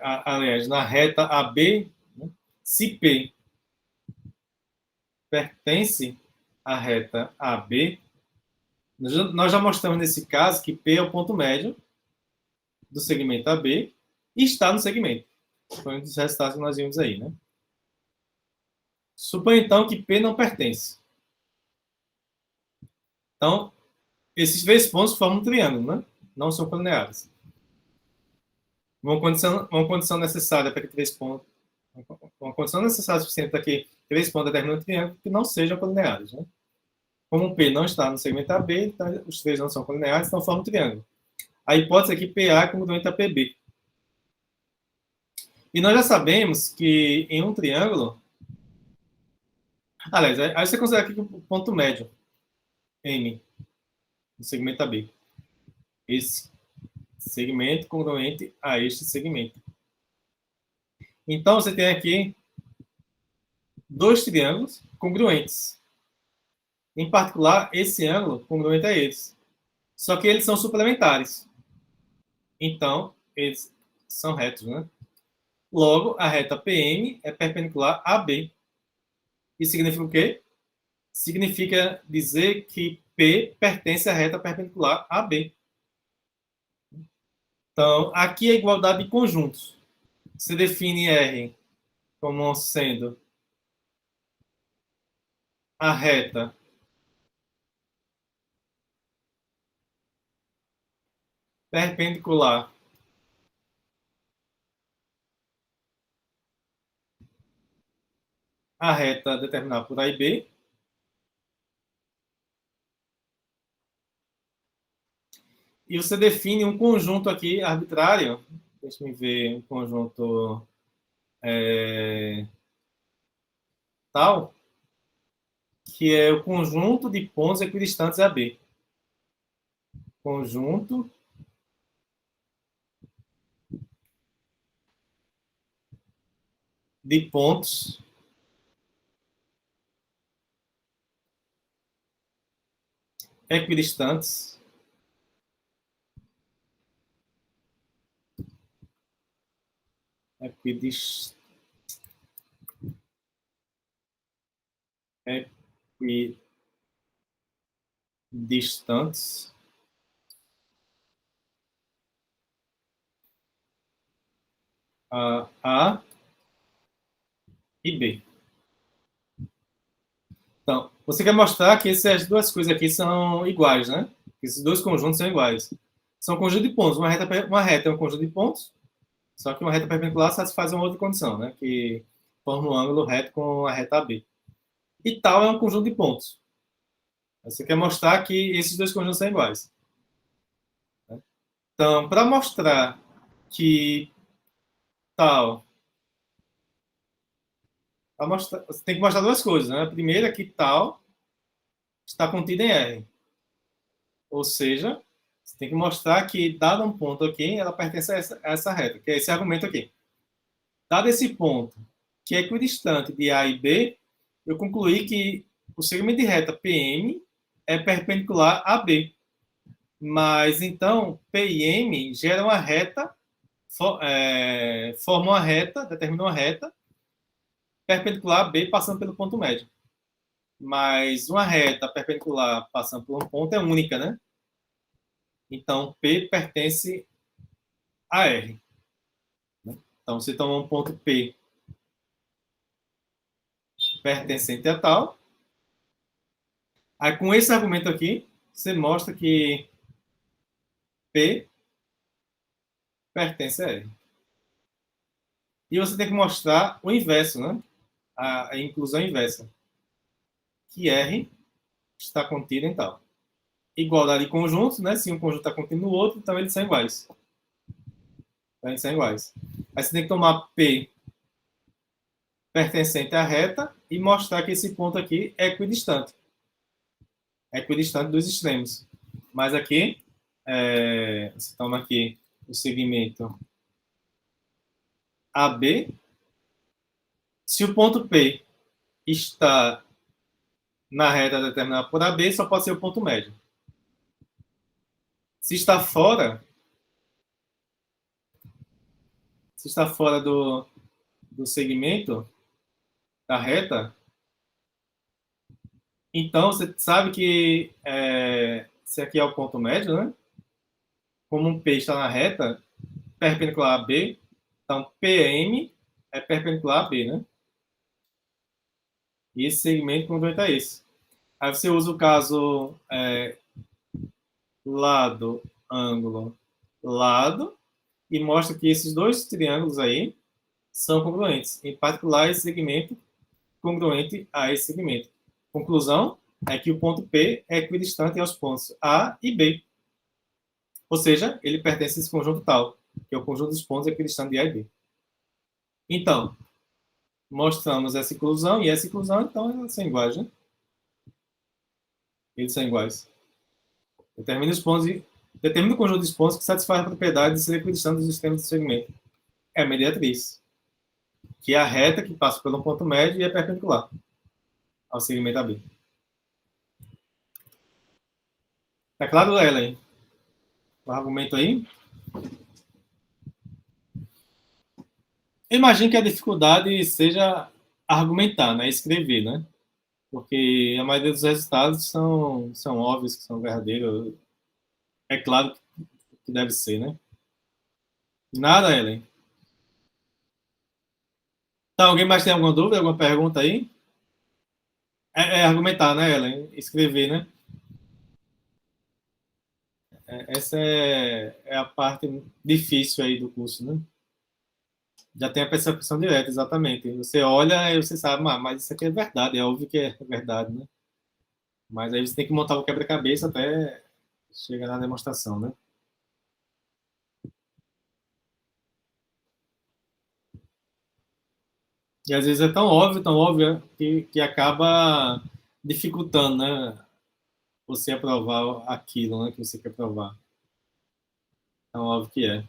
aliás, na reta AB, né? Se P pertence à reta AB, nós já mostramos nesse caso que P é o ponto médio do segmento AB e está no segmento. Foi um dos resultados que nós vimos aí, né? Suponha então que P não pertence. Então, esses três pontos formam um triângulo, né? Não são colineares. Uma condição necessária para que três pontos, uma condição necessária suficiente para que três pontos determinem um triângulo que não sejam colineares, né? Como P não está no segmento AB, então os três não são colineares, então formam um triângulo. A hipótese é que PA é congruente a PB. E nós já sabemos que em um triângulo... Aliás, aí você considera aqui o ponto médio, M, no segmento AB. Esse segmento congruente a este segmento. Então, você tem aqui dois triângulos congruentes. Em particular, esse ângulo congruente a eles. Só que eles são suplementares. Então, eles são retos, né? Logo, a reta PM é perpendicular a B. Isso significa o quê? Significa dizer que P pertence à reta perpendicular a B. Então, aqui é a igualdade de conjuntos. Você define R como sendo a reta perpendicular à reta determinada por A e B. E você define um conjunto aqui arbitrário. Deixa eu ver um conjunto tal, que é o conjunto de pontos equidistantes a B. Conjunto de pontos equidistantes equidistantes A e B. Então, você quer mostrar que essas duas coisas aqui são iguais, né? Esses dois conjuntos são iguais. São um conjunto de pontos. Uma reta é um conjunto de pontos, só que uma reta perpendicular satisfaz uma outra condição, né? Que forma um ângulo reto com a reta AB. E tal é um conjunto de pontos. Você quer mostrar que esses dois conjuntos são iguais. Então, para mostrar que tal... Você tem que mostrar duas coisas, né? A primeira é que tal está contida em R. Ou seja, você tem que mostrar que, dado um ponto aqui, ela pertence a essa reta, que é esse argumento aqui. Dado esse ponto, que é equidistante de A e B, eu concluí que o segmento de reta PM é perpendicular a B. Mas, então, P e M geram uma reta, formam uma reta, determinam uma reta, perpendicular a B passando pelo ponto médio. Mas uma reta perpendicular passando por um ponto é única, né? Então, P pertence a R. Então, você toma um ponto P pertencente a tal. Aí, com esse argumento aqui, você mostra que P pertence a R. E você tem que mostrar o inverso, né? A inclusão inversa. Que R está contido em tal. Igualdade de conjuntos, né? Se um conjunto está contido no outro, então eles são iguais. Então, eles são iguais. Aí você tem que tomar P pertencente à reta e mostrar que esse ponto aqui é equidistante. É equidistante dos extremos. Mas aqui, você toma aqui o segmento AB. Se o ponto P está na reta determinada por AB, só pode ser o ponto médio. Se está fora do segmento da reta, então você sabe que se aqui é o ponto médio, né? Como um P está na reta perpendicular a B, então PM é perpendicular a B, né? E esse segmento congruente a esse. Aí você usa o caso lado, ângulo, lado, e mostra que esses dois triângulos aí são congruentes. Em particular, esse segmento congruente a esse segmento. Conclusão é que o ponto P é equidistante aos pontos A e B. Ou seja, ele pertence a esse conjunto tal, que é o conjunto dos pontos equidistantes de A e B. Então, mostramos essa inclusão e essa inclusão, então, elas são iguais, né? Eles são iguais. Determina os pontos determina o conjunto de pontos que satisfaz a propriedade de ser equidistante dos sistemas de segmento. É a mediatriz, que é a reta que passa pelo ponto médio e é perpendicular ao segmento AB. Tá claro, Ellen? O argumento aí? Imagino que a dificuldade seja argumentar, né? Escrever, né? Porque a maioria dos resultados são óbvios, que são verdadeiros. É claro que deve ser, né? Nada, Ellen. Então, alguém mais tem alguma dúvida, alguma pergunta aí? É argumentar, né, Ellen? Escrever, né? Essa é a parte difícil aí do curso, né? Já tem a percepção direta, exatamente. Você olha e você sabe, mas isso aqui é verdade, é óbvio que é verdade, né? Mas aí você tem que montar o quebra-cabeça até chegar na demonstração, né? E às vezes é tão óbvio, que acaba dificultando, né? Você aprovar aquilo, né? Que você quer provar. Tão óbvio que é.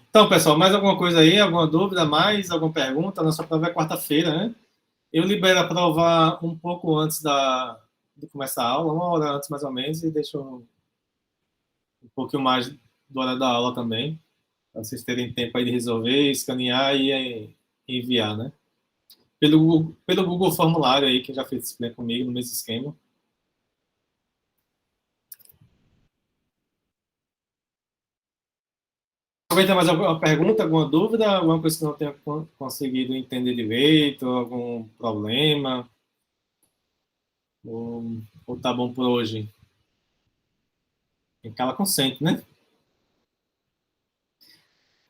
Então, pessoal, mais alguma coisa aí? Alguma dúvida? Mais alguma pergunta? Nossa prova é quarta-feira, né? Eu libero a prova um pouco antes de começar a aula, 1 hora antes mais ou menos, e deixo um pouquinho mais do hora da aula também, para vocês terem tempo aí de resolver, escanear e enviar, né? Pelo Google Formulário aí, que já fez disciplina comigo no mesmo esquema. Alguém tem mais alguma pergunta, alguma dúvida, alguma coisa que não tenha conseguido entender direito, algum problema? Ou tá bom por hoje? Tem cala consente, né?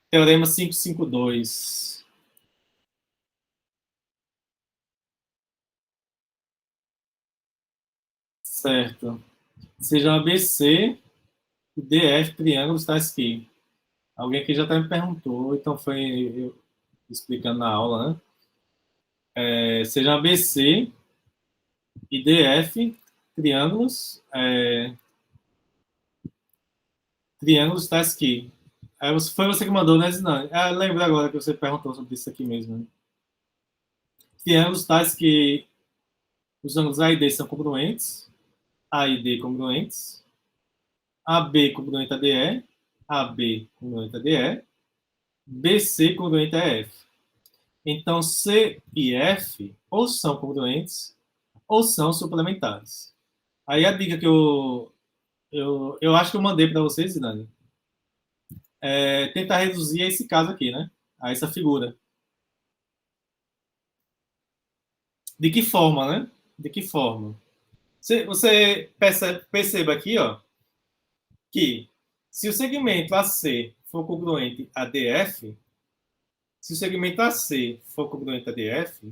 Teorema 552. Certo. Seja ABC e DF triângulos tais que. Alguém aqui já até me perguntou, então foi eu explicando na aula, né? Seja ABC e DF triângulos, triângulos tais que. Foi você que mandou, né, Zinani? Lembra agora que você perguntou sobre isso aqui mesmo, né? Triângulos tais que os ângulos A e D são congruentes, A e D congruentes, AB congruente a DE, AB congruente a DE, BC congruente a F. Então, C e F ou são congruentes ou são suplementares. Aí a dica que eu acho que eu mandei para vocês, Dani, é tentar reduzir esse caso aqui, né? A essa figura. De que forma, né? De que forma? Você perceba aqui, ó, que se o segmento AC for congruente a DF, se o segmento AC for congruente a DF,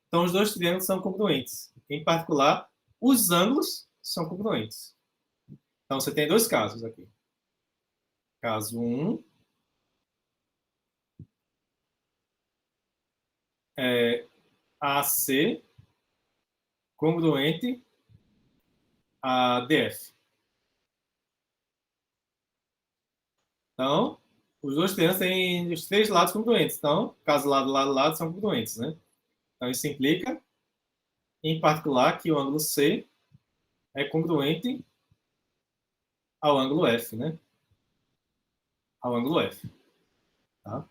então os dois triângulos são congruentes. Em particular, os ângulos são congruentes. Então você tem dois casos aqui. Caso 1 é AC congruente a DF. Então, os dois triângulos têm os três lados congruentes. Então, caso lado, são congruentes, né? Então, isso implica, em particular, que o ângulo C é congruente ao ângulo F, né? Ao ângulo F, tá?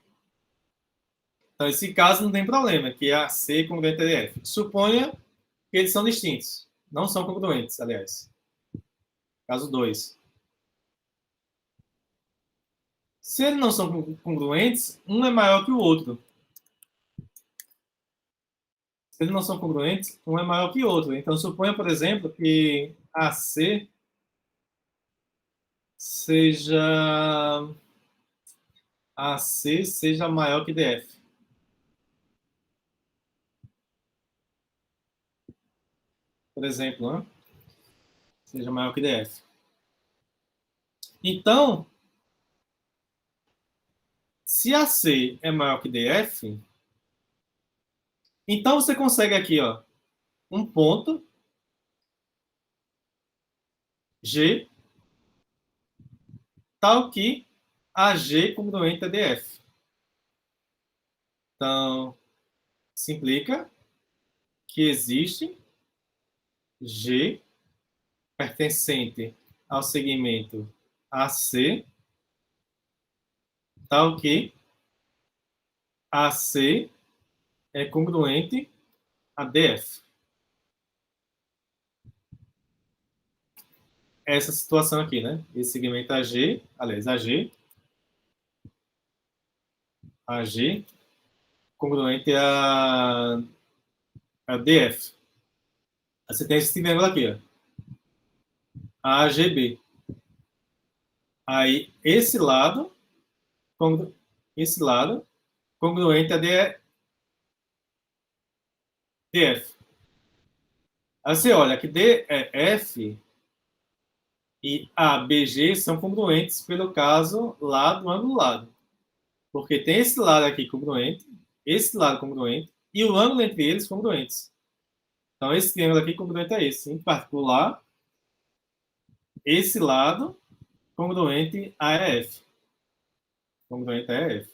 Então, esse caso não tem problema, que é a C congruente a DF. Suponha que eles são distintos. Não são congruentes, aliás. Caso 2. Se eles não são congruentes, um é maior que o outro. Se eles não são congruentes, um é maior que o outro. Então, suponha, por exemplo, que AC seja AC seja maior que DF. Por exemplo, né? Seja maior que DF. Então, se AC é maior que DF, então você consegue aqui, ó, um ponto G tal que AG congruente a DF. Então, se implica que existe G pertencente ao segmento AC, tal que AC é congruente a DF. Essa situação aqui, né? Esse segmento AG, aliás, AG congruente a DF. Você tem esse triângulo aqui, ó. AGB. Aí, esse lado congruente a DF. Aí você olha que DF e ABG são congruentes pelo caso lá do ângulo lado. Porque tem esse lado aqui congruente, esse lado congruente, e o ângulo entre eles congruentes. Então, esse triângulo aqui congruente a esse. Em particular, esse lado congruente a EF. Congruente a EF.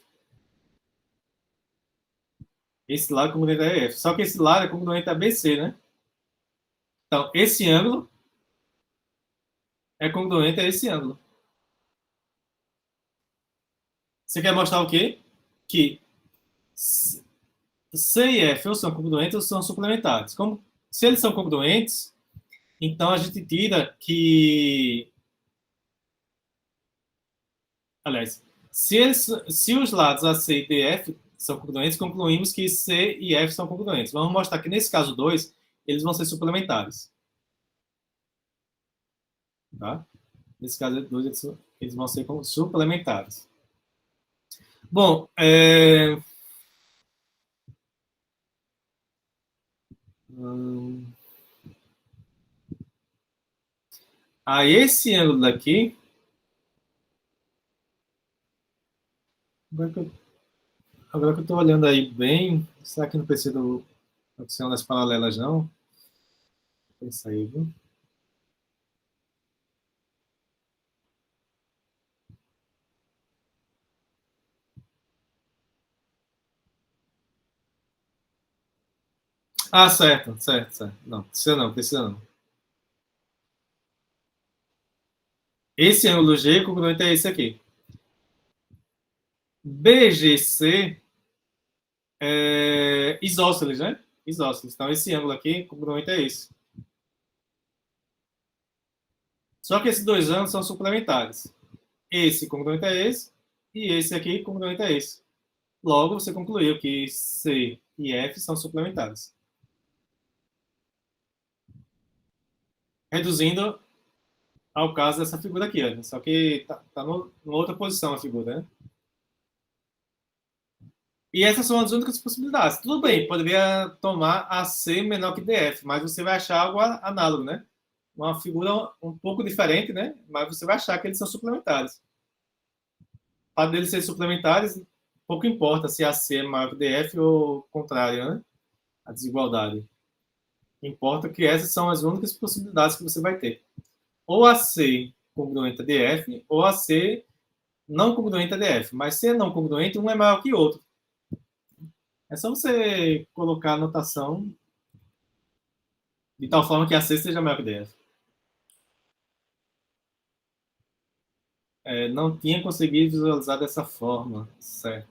Esse lado congruente a EF. Só que esse lado é congruente a BC, né? Então, esse ângulo é congruente a esse ângulo. Você quer mostrar o quê? Que C e F ou são congruentes ou são suplementares. Como, se eles são congruentes, então a gente tira que... Aliás, se os lados AC e DF são congruentes, concluímos que C e F são congruentes. Vamos mostrar que nesse caso 2, eles vão ser suplementares. Tá? Nesse caso 2, eles vão ser suplementares. Bom, aí esse ângulo daqui... Agora que eu estou olhando aí bem, será que não precisa do opção das paralelas, não? Pensa aí, viu? Ah, certo, certo, certo. Não, precisa não, precisa não. Esse ângulo G congruente é esse aqui. BGC é isósceles, né? Isósceles. Então, esse ângulo aqui congruente é esse. Só que esses dois ângulos são suplementares. Esse congruente é esse e esse aqui congruente é esse. Logo, você concluiu que C e F são suplementares. Reduzindo ao caso dessa figura aqui, ó. Só que tá numa outra posição a figura, né? E essas são as únicas possibilidades. Tudo bem, poderia tomar AC menor que DF, mas você vai achar algo análogo, né? Uma figura um pouco diferente, né? Mas você vai achar que eles são suplementares. Para deles serem suplementares, pouco importa se AC é maior que DF ou contrário, né? A desigualdade. Importa que essas são as únicas possibilidades que você vai ter. Ou AC congruente a DF, ou AC não congruente a DF. Mas se é não congruente, um é maior que o outro. É só você colocar a notação de tal forma que AC seja maior que DF. Não tinha conseguido visualizar dessa forma, certo?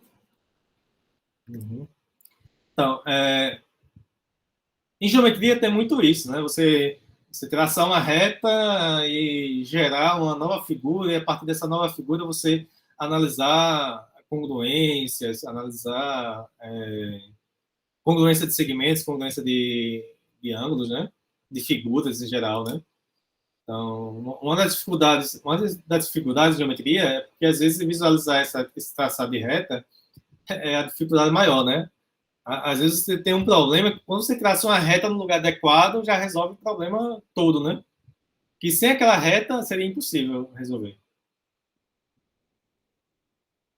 Uhum. Então, em geometria tem muito isso, né? Você traçar uma reta e gerar uma nova figura, e a partir dessa nova figura você analisar congruências, analisar congruência de segmentos, congruência de ângulos, né? De figuras em geral, né? Então, uma das dificuldades de geometria é porque às vezes visualizar esse traçado de reta é a dificuldade maior, né? Às vezes você tem um problema que quando você traça uma reta no lugar adequado já resolve o problema todo, né? Que sem aquela reta seria impossível resolver.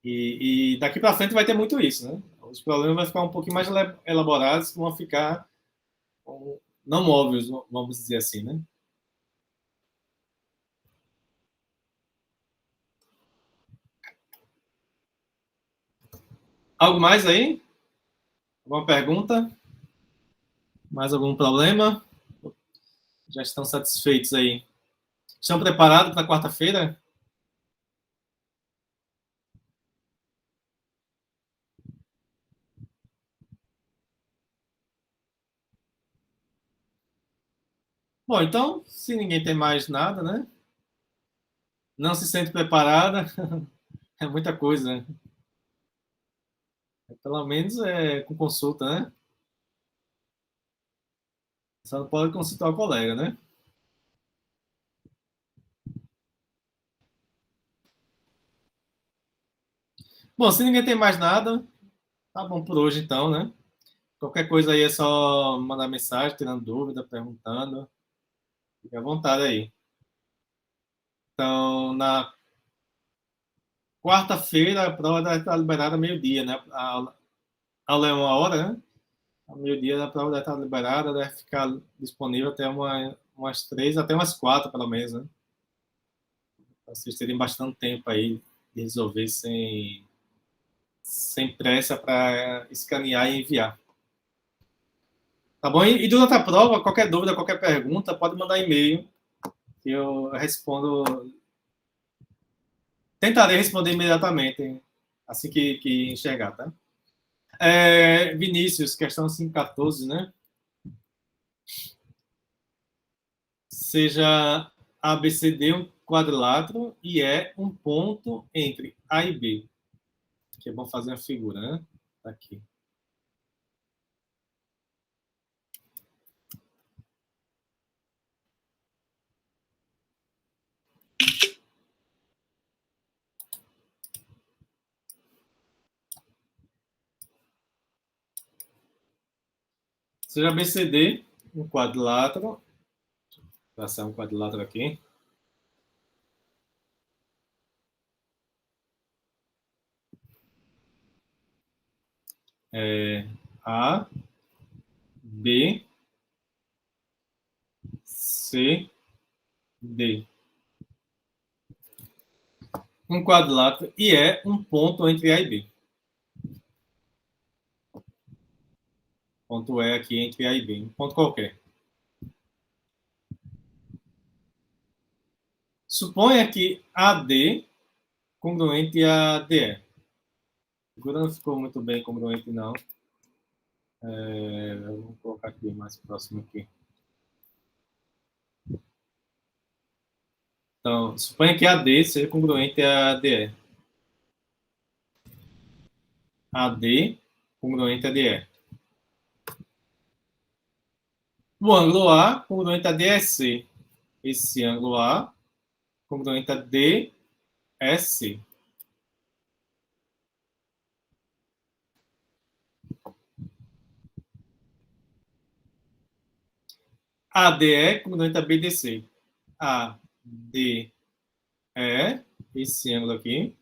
E daqui para frente vai ter muito isso, né? Os problemas vão ficar um pouquinho mais elaborados, vão ficar não óbvios, vamos dizer assim, né? Algo mais aí? Alguma pergunta? Mais algum problema? Já estão satisfeitos aí? Estão preparados para quarta-feira? Bom, então, se ninguém tem mais nada, né? Não se sente preparada, é muita coisa, né? Pelo menos é com consulta, né? Só não pode consultar o colega, né? Bom, se ninguém tem mais nada, tá bom por hoje então, né? Qualquer coisa aí é só mandar mensagem, tirando dúvida, perguntando. Fique à vontade aí. Então, na quarta-feira, a prova deve estar liberada meio-dia, né? A aula é 1 hora, né? Ao meio-dia, a prova deve estar liberada, deve ficar disponível até umas 3, até umas 4, pelo menos, né? Pra vocês terem bastante tempo aí de resolver sem pressa para escanear e enviar. Tá bom? E durante a prova, qualquer dúvida, qualquer pergunta, pode mandar e-mail que eu respondo. Tentarei responder imediatamente assim que enxergar, tá? Vinícius, questão 514, né? Seja ABCD um quadrilátero e é um ponto entre A e B. Que é bom fazer a figura, né? Tá aqui. Seja ABCD um quadrilátero. Vou traçar um quadrilátero aqui. A, B, C, D. Um quadrilátero e é um ponto entre A e B. Ponto E aqui entre A e B. Um ponto qualquer. Suponha que AD congruente a DE. Agora não ficou muito bem congruente, não. Eu vou colocar aqui mais próximo aqui. Então, suponha que AD seja congruente a DE. AD congruente a DE. O ângulo A congruente a DSC. Esse ângulo A congruente a DSC. ADE congruente a BDC. ADE, esse ângulo aqui,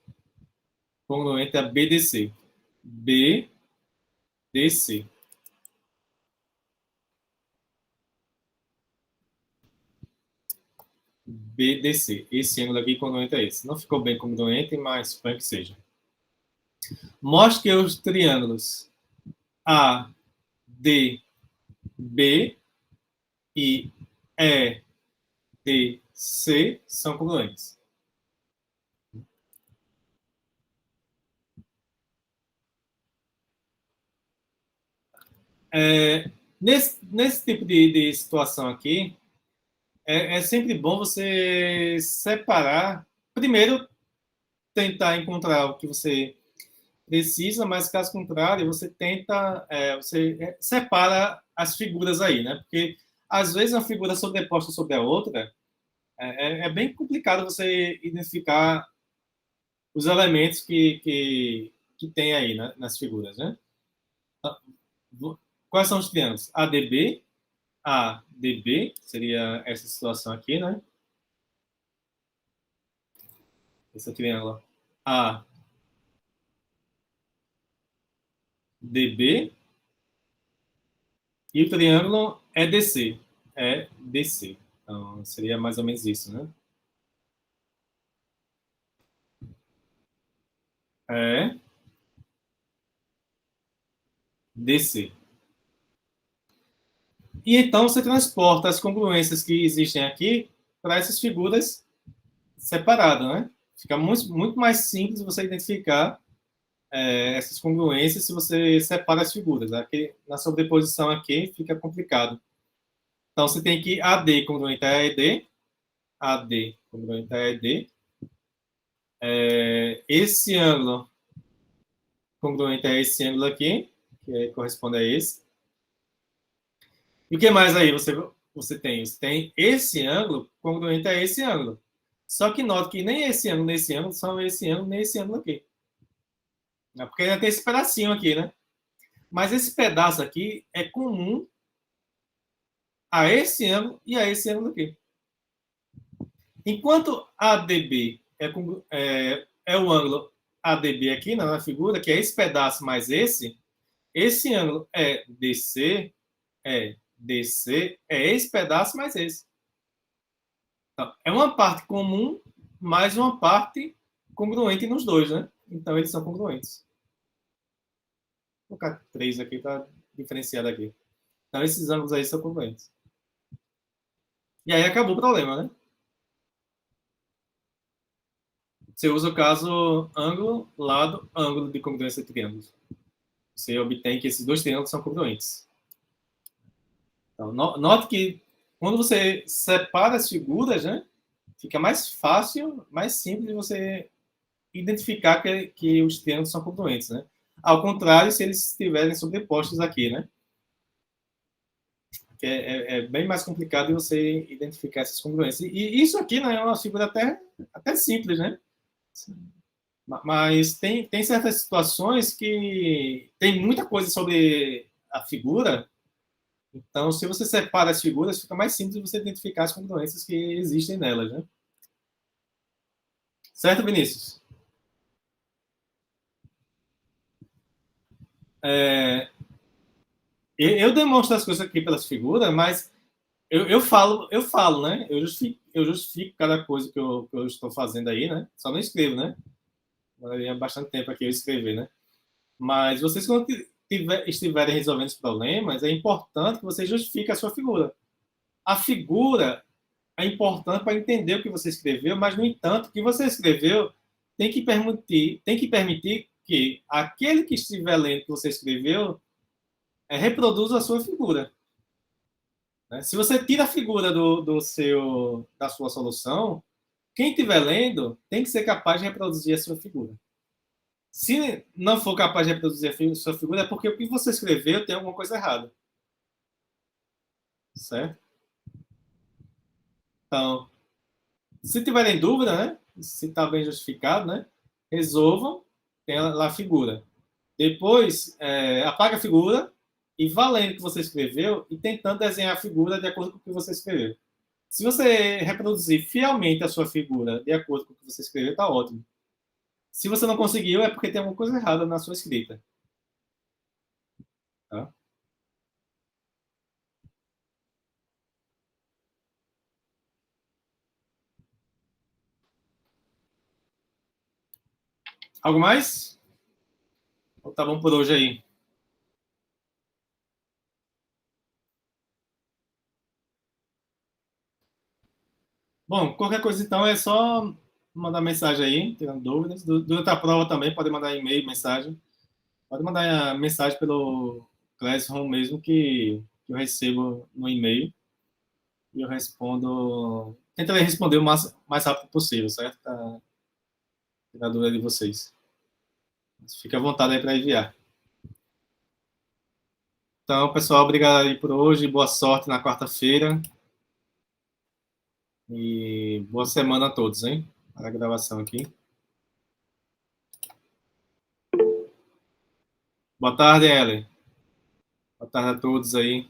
congruente a BDC. BDC. BDC. Esse ângulo aqui congruente a esse. Não ficou bem congruente, mas suponho que seja. Mostre que os triângulos A, D, B e E, D, C são congruentes. Nesse tipo de situação aqui, é sempre bom você separar. Primeiro, tentar encontrar o que você precisa, mas caso contrário, você tenta, você separa as figuras aí, né? Porque às vezes uma figura sobreposta sobre a outra é bem complicado você identificar os elementos que tem aí, né, nas figuras, né? Quais são os triângulos? ADB, ADB, seria essa situação aqui, né? Esse triângulo DB. E o triângulo é DC. É DC. Então, seria mais ou menos isso, né? É DC. E então você transporta as congruências que existem aqui para essas figuras separadas, né? Fica muito mais simples você identificar essas congruências se você separa as figuras. Aqui, na sobreposição aqui fica complicado. Então você tem que AD congruente a ED, AD congruente a ED, esse ângulo congruente a esse ângulo aqui, que corresponde a esse. E o que mais aí você tem? Você tem esse ângulo congruente a esse ângulo. Só que note que nem esse ângulo, nem esse ângulo, são esse ângulo, nem esse ângulo aqui. Porque ainda tem esse pedacinho aqui, né? Mas esse pedaço aqui é comum a esse ângulo e a esse ângulo aqui. Enquanto ADB é o ângulo ADB aqui na figura, que é esse pedaço mais esse ângulo DC, é esse pedaço mais esse. Então, é uma parte comum mais uma parte congruente nos dois, né? Então, eles são congruentes. Vou colocar 3 aqui para diferenciar daqui. Então, esses ângulos aí são congruentes. E aí acabou o problema, né? Você usa o caso ângulo, lado, ângulo de congruência de triângulos. Você obtém que esses dois triângulos são congruentes. Então, note que quando você separa as figuras, né, fica mais fácil, mais simples de você identificar que os triângulos são congruentes, né? Ao contrário, se eles estiverem sobrepostos aqui, né? Que é bem mais complicado de você identificar essas congruências. E isso aqui, né, é uma figura até simples, né? Mas tem certas situações que tem muita coisa sobre a figura. Então, se você separa as figuras, fica mais simples de você identificar as congruências que existem nelas, né? Certo, Vinícius? Eu demonstro as coisas aqui pelas figuras, mas eu falo, né? Eu justifico cada coisa que eu estou fazendo aí, né? Só não escrevo, né? Daria bastante tempo aqui eu escrever, né? Mas vocês, quando estiverem resolvendo os problemas, é importante que você justifique a sua figura. A figura é importante para entender o que você escreveu, mas, no entanto, o que você escreveu tem que permitir que aquele que estiver lendo o que você escreveu reproduza a sua figura. Né? Se você tira a figura da sua solução, quem estiver lendo tem que ser capaz de reproduzir a sua figura. Se não for capaz de reproduzir a sua figura, é porque o que você escreveu tem alguma coisa errada. Certo? Então, se tiverem dúvida, né? Se está bem justificado, né? Resolvam, tem lá a figura. Depois, apaga a figura e vá lendo o que você escreveu e tentando desenhar a figura de acordo com o que você escreveu. Se você reproduzir fielmente a sua figura de acordo com o que você escreveu, está ótimo. Se você não conseguiu, é porque tem alguma coisa errada na sua escrita. Tá? Algo mais? Ou tá bom por hoje aí? Bom, qualquer coisa então é só mandar mensagem aí, tirando dúvidas. Durante a prova também pode mandar e-mail, mensagem. Pode mandar a mensagem pelo Classroom mesmo, que eu recebo no e-mail e eu respondo. Tentarei responder o mais rápido possível, certo? Para tirar a dúvida de vocês. Mas fique à vontade aí para enviar. Então, pessoal, obrigado aí por hoje. Boa sorte na quarta-feira. E boa semana a todos, hein? Para a gravação aqui. Boa tarde, Ellen. Boa tarde a todos aí.